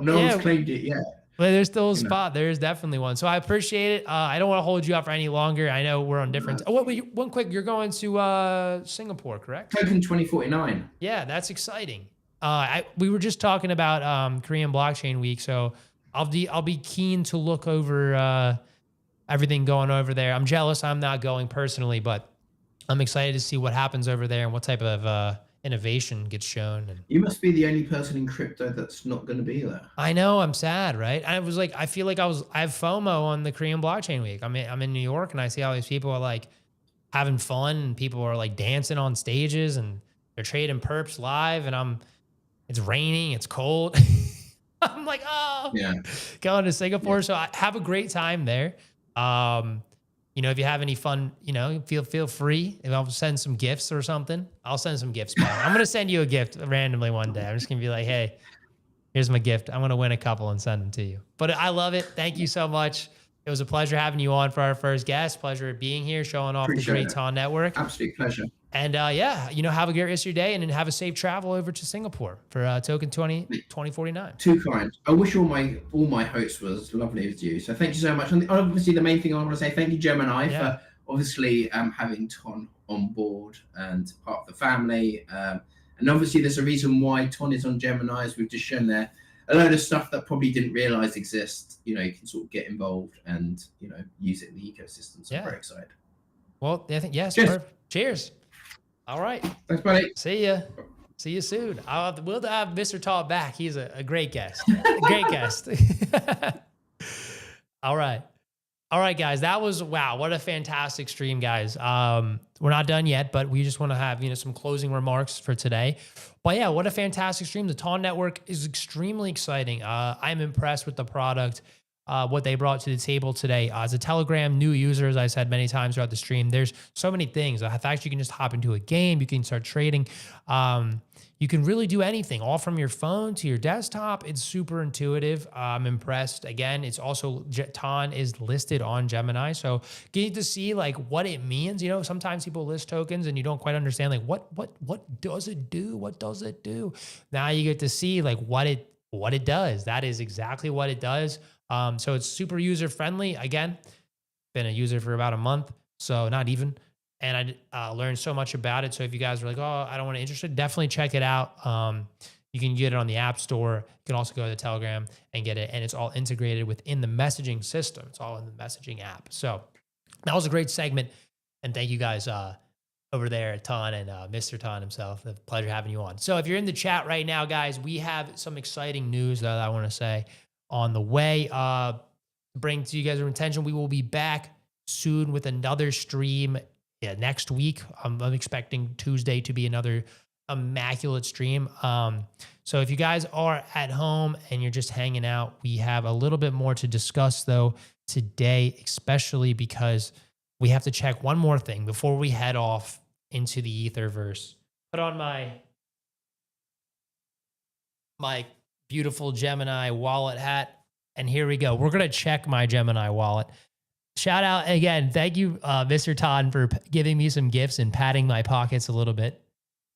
No one's claimed it yet.
But there's still a spot. There's definitely one. So I appreciate it. I don't want to hold you up for any longer. I know we're on different. One quick. You're going to Singapore, correct?
Token 2049.
Yeah, that's exciting. We were just talking about Korean Blockchain Week, so I'll be keen to look over everything going over there. I'm jealous I'm not going personally, but I'm excited to see what happens over there and what type of innovation gets shown. And
you must be the only person in crypto that's not going to be there.
I know. I'm sad, right? I was like, I feel like I have FOMO on the Korean Blockchain Week. I'm in New York, and I see all these people are like having fun, and people are like dancing on stages, and they're trading perps live, and it's raining, it's cold. I'm like, going to Singapore. So I have a great time there. If you have any fun, feel free. If I'll send some gifts or something, I'll send some gifts. I'm going to send you a gift randomly one day. I'm just going to be like, hey, here's my gift. I'm going to win a couple and send them to you. But I love it. Thank you so much. It was a pleasure having you on for our first guest. Pleasure being here, showing off the Great Ton Network.
Absolute pleasure.
And yeah, have a great rest of your day and then have a safe travel over to Singapore for Token 2049.
Too kind. I wish all my hosts was as lovely as you. So thank you so much. And obviously, the main thing I want to say, thank you, Gemini, for obviously having Ton on board and part of the family. And obviously, there's a reason why Ton is on Gemini, as we've just shown there. A load of stuff that probably didn't realize exists. You can sort of get involved and use it in the ecosystem. So I'm very excited.
Well, I think yes.
Cheers.
Cheers. All right.
Thanks, buddy.
See ya. See you soon. We'll have Mr. Todd back. He's a great guest. A great guest. All right. All right, guys. That was, wow, what a fantastic stream, guys. We're not done yet, but we just want to have, some closing remarks for today. But yeah, what a fantastic stream. The TON network is extremely exciting. I'm impressed with the product, what they brought to the table today. As a Telegram new user, as I said many times throughout the stream, there's so many things. The fact you can just hop into a game, you can start trading. You can really do anything, all from your phone to your desktop. It's super intuitive. I'm impressed. Again, it's also, TON is listed on Gemini. So getting to see like what it means, sometimes people list tokens and you don't quite understand like what does it do? What does it do? Now you get to see like what it does. That is exactly what it does. So it's super user friendly. Again, been a user for about a month, so not even. And I learned so much about it. So if you guys are like, oh, I don't want to interested, definitely check it out. You can get it on the App Store. You can also go to the Telegram and get it. And it's all integrated within the messaging system. It's all in the messaging app. So that was a great segment. And thank you guys over there, Ton and Mr. Ton himself. A pleasure having you on. So if you're in the chat right now, guys, we have some exciting news that I want to say on the way. Bring to you guys your attention. We will be back soon with another stream next week. I'm expecting Tuesday to be another immaculate stream. So if you guys are at home and you're just hanging out, we have a little bit more to discuss though today, especially because we have to check one more thing before we head off into the Etherverse. Put on my beautiful Gemini wallet hat. And here we go. We're going to check my Gemini wallet. Shout out again. Thank you, Mr. Todd, for giving me some gifts and patting my pockets a little bit.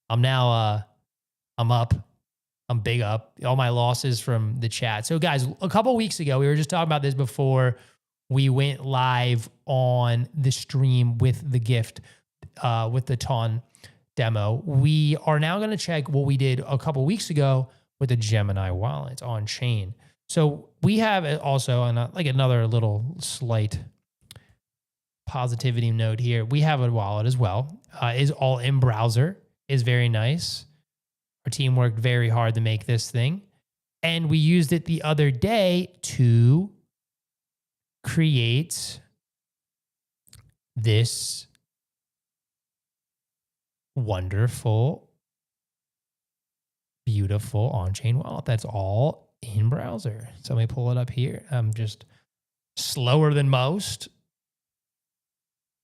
I'm now, I'm up. I'm big up. All my losses from the chat. So guys, a couple weeks ago, we were just talking about this before we went live on the stream with the gift, with the TON demo. We are now going to check what we did a couple weeks ago with the Gemini wallet on chain. So we have also another little slight positivity note here. We have a wallet as well. Is all in browser, is very nice. Our team worked very hard to make this thing. And we used it the other day to create this wonderful, beautiful on-chain wallet. That's all in browser. So let me pull it up here. I'm just slower than most.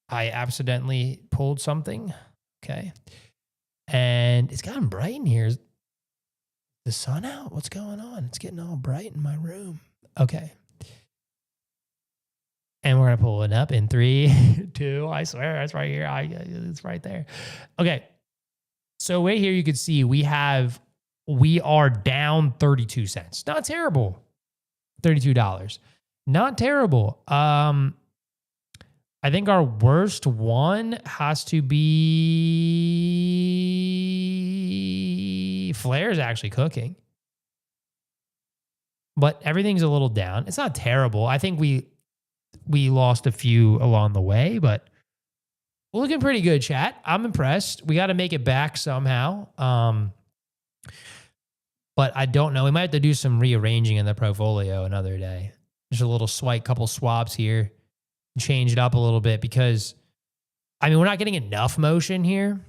I accidentally pulled something. Okay. And it's gotten bright in here. Is the sun out? What's going on? It's getting all bright in my room. Okay. And we're going to pull it up in 3, 2. I swear it's right here. It's right there. Okay. So right here, you can see we are down 32 cents. Not terrible. $32. Not terrible. I think our worst one has to be Flare's actually cooking. But everything's a little down. It's not terrible. I think we lost a few along the way, but we're looking pretty good, chat. I'm impressed. We got to make it back somehow. But I don't know. We might have to do some rearranging in the portfolio another day. Just a little swipe, couple swaps here. Change it up a little bit because, I mean, we're not getting enough motion here.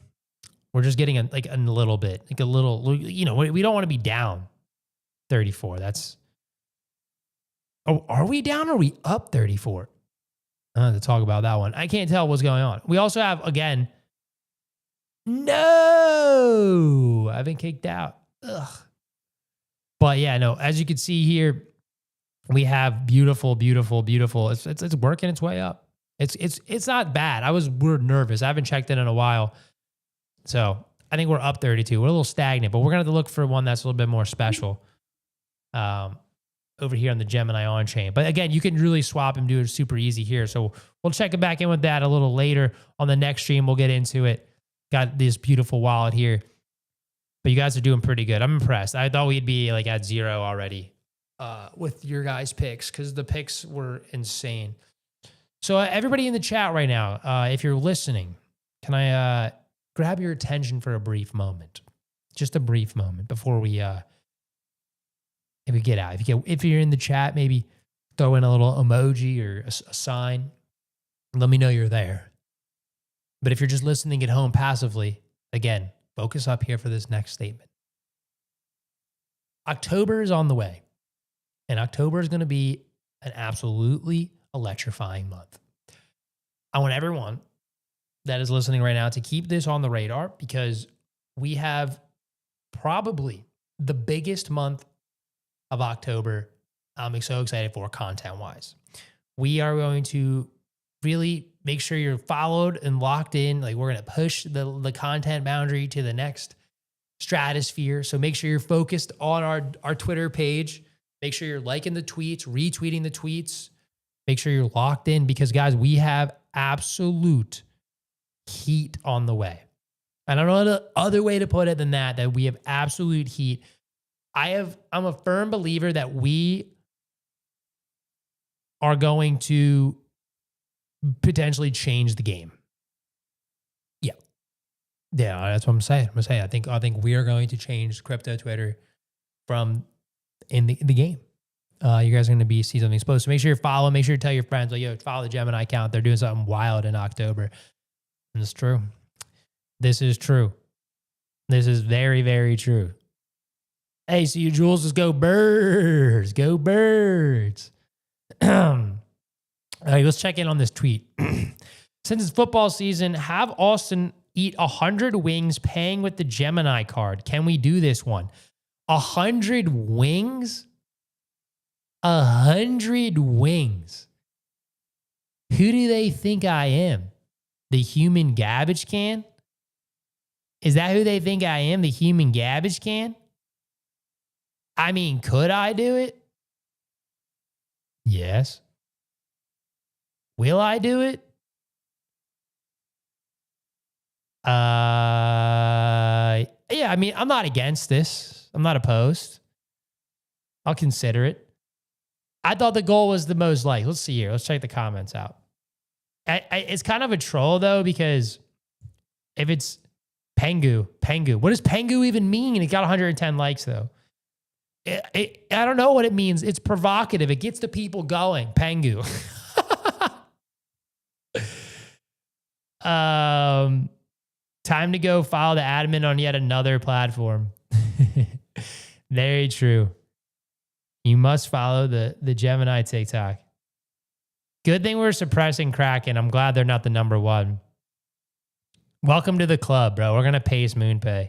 We're just getting a little bit, we don't want to be down 34. Are we down or are we up 34? I have to talk about that one. I can't tell what's going on. We also have, again, no, I've been kicked out. Ugh. But yeah, no, as you can see here, we have beautiful, beautiful, beautiful. It's working its way up. It's not bad. We're nervous. I haven't checked in a while. So I think we're up 32. We're a little stagnant, but we're going to have to look for one that's a little bit more special over here on the Gemini on-chain. But again, you can really swap and do it super easy here. So we'll check it back in with that a little later on the next stream. We'll get into it. Got this beautiful wallet here. But you guys are doing pretty good. I'm impressed. I thought we'd be like at 0 already with your guys' picks because the picks were insane. So everybody in the chat right now, if you're listening, can I grab your attention for a brief moment? Just a brief moment before we if we get out. If you're in the chat, maybe throw in a little emoji or a sign. Let me know you're there. But if you're just listening at home passively, again, focus up here for this next statement. October is on the way, and October is going to be an absolutely electrifying month. I want everyone that is listening right now to keep this on the radar because we have probably the biggest month of October I'm so excited for content-wise. We are going to really make sure you're followed and locked in. Like we're going to push the content boundary to the next stratosphere. So make sure you're focused on our Twitter page. Make sure you're liking the tweets, retweeting the tweets. Make sure you're locked in because, guys, we have absolute heat on the way. I don't know the other way to put it than that we have absolute heat. I'm a firm believer that we are going to potentially change the game. Yeah, that's what I'm saying. I think we are going to change crypto Twitter from in the game. You guys are going to see something exposed. So make sure you follow. Make sure you tell your friends, like, yo, follow the Gemini account. They're doing something wild in October. And it's true. This is true. This is very, very true. Hey, see you, Jules. Let's go birds. Go birds. All right, let's check in on this tweet. Since it's football season, have Austin eat 100 wings paying with the Gemini card. Can we do this one? 100 wings? 100 wings. Who do they think I am? The human garbage can? Is that who they think I am? The human garbage can? I mean, could I do it? Yes. Will I do it? Yeah, I mean, I'm not against this. I'm not opposed. I'll consider it. I thought the goal was the most like. Let's see here. Let's check the comments out. It's kind of a troll, though, because if it's Pengu, what does Pengu even mean? It got 110 likes, though. I don't know what it means. It's provocative. It gets the people going. Pengu. Time to go follow the admin on yet another platform. Very true. You must follow the Gemini TikTok. Good thing we're suppressing Kraken. I'm glad they're not the number one. Welcome to the club, bro. We're going to pace MoonPay.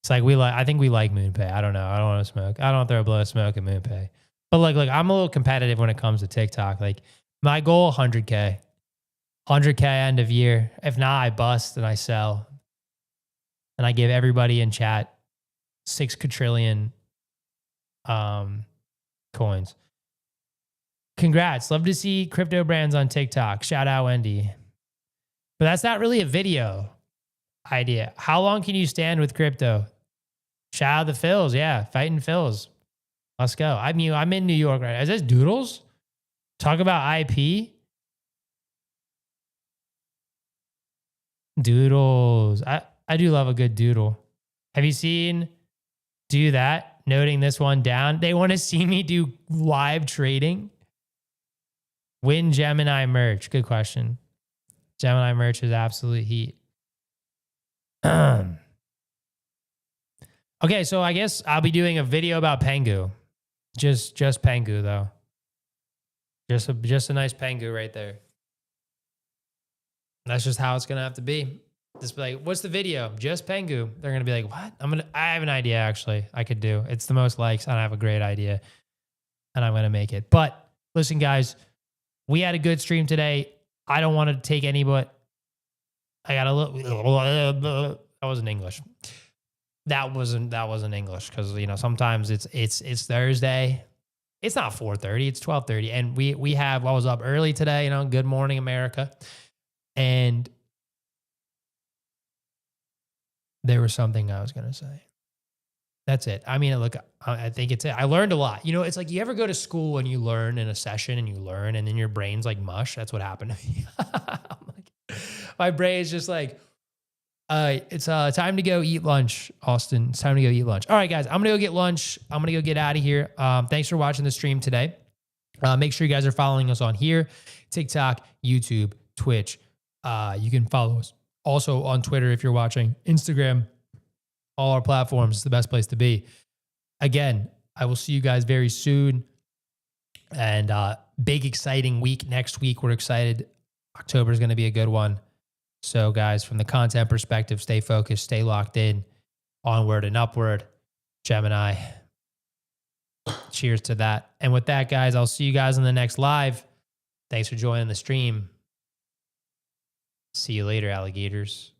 It's like I think we like MoonPay. I don't know. I don't want to smoke. I don't throw a blow of smoke at MoonPay. But look, I'm a little competitive when it comes to TikTok. Like my goal, 100K. 100K end of year. If not, I bust and I sell. And I give everybody in chat 6 quadrillion coins. Congrats. Love to see crypto brands on TikTok. Shout out Wendy. But that's not really a video idea. How long can you stand with crypto? Shout out the Phils. Yeah, fighting Phils. Let's go. I'm in New York right now. Is this Doodles? Talk about IP. Doodles. I do love a good doodle. Have you seen Do That? Noting this one down. They want to see me do live trading. Win Gemini merch. Good question. Gemini merch is absolute heat. Okay, so I guess I'll be doing a video about Pengu. Just Pengu though. Just a nice Pengu right there. That's just how it's gonna have to be. Just be like, what's the video? Just Pengu. They're gonna be like, what? I have an idea actually. I could do. It's the most likes, and I have a great idea, and I'm gonna make it. But listen, guys, we had a good stream today. I don't want to take any, but I got a little. That wasn't English. That wasn't English because sometimes it's Thursday. It's not 4:30. It's 12:30, and I was up early today. Good morning America, and there was something I was gonna say. That's it. I mean, look, I think it's it. I learned a lot. It's like you ever go to school and you learn in a session and you learn, and then your brain's like mush. That's what happened to me. My brain's just like. It's time to go eat lunch, Austin. It's time to go eat lunch. All right, guys, I'm going to go get lunch. I'm going to go get out of here. Thanks for watching the stream today. Make sure you guys are following us on here, TikTok, YouTube, Twitch. You can follow us also on Twitter if you're watching, Instagram, all our platforms. It's the best place to be. Again, I will see you guys very soon. And big, exciting week next week. We're excited. October is going to be a good one. So, guys, from the content perspective, stay focused, stay locked in, onward and upward. Gemini, cheers to that. And with that, guys, I'll see you guys in the next live. Thanks for joining the stream. See you later, alligators.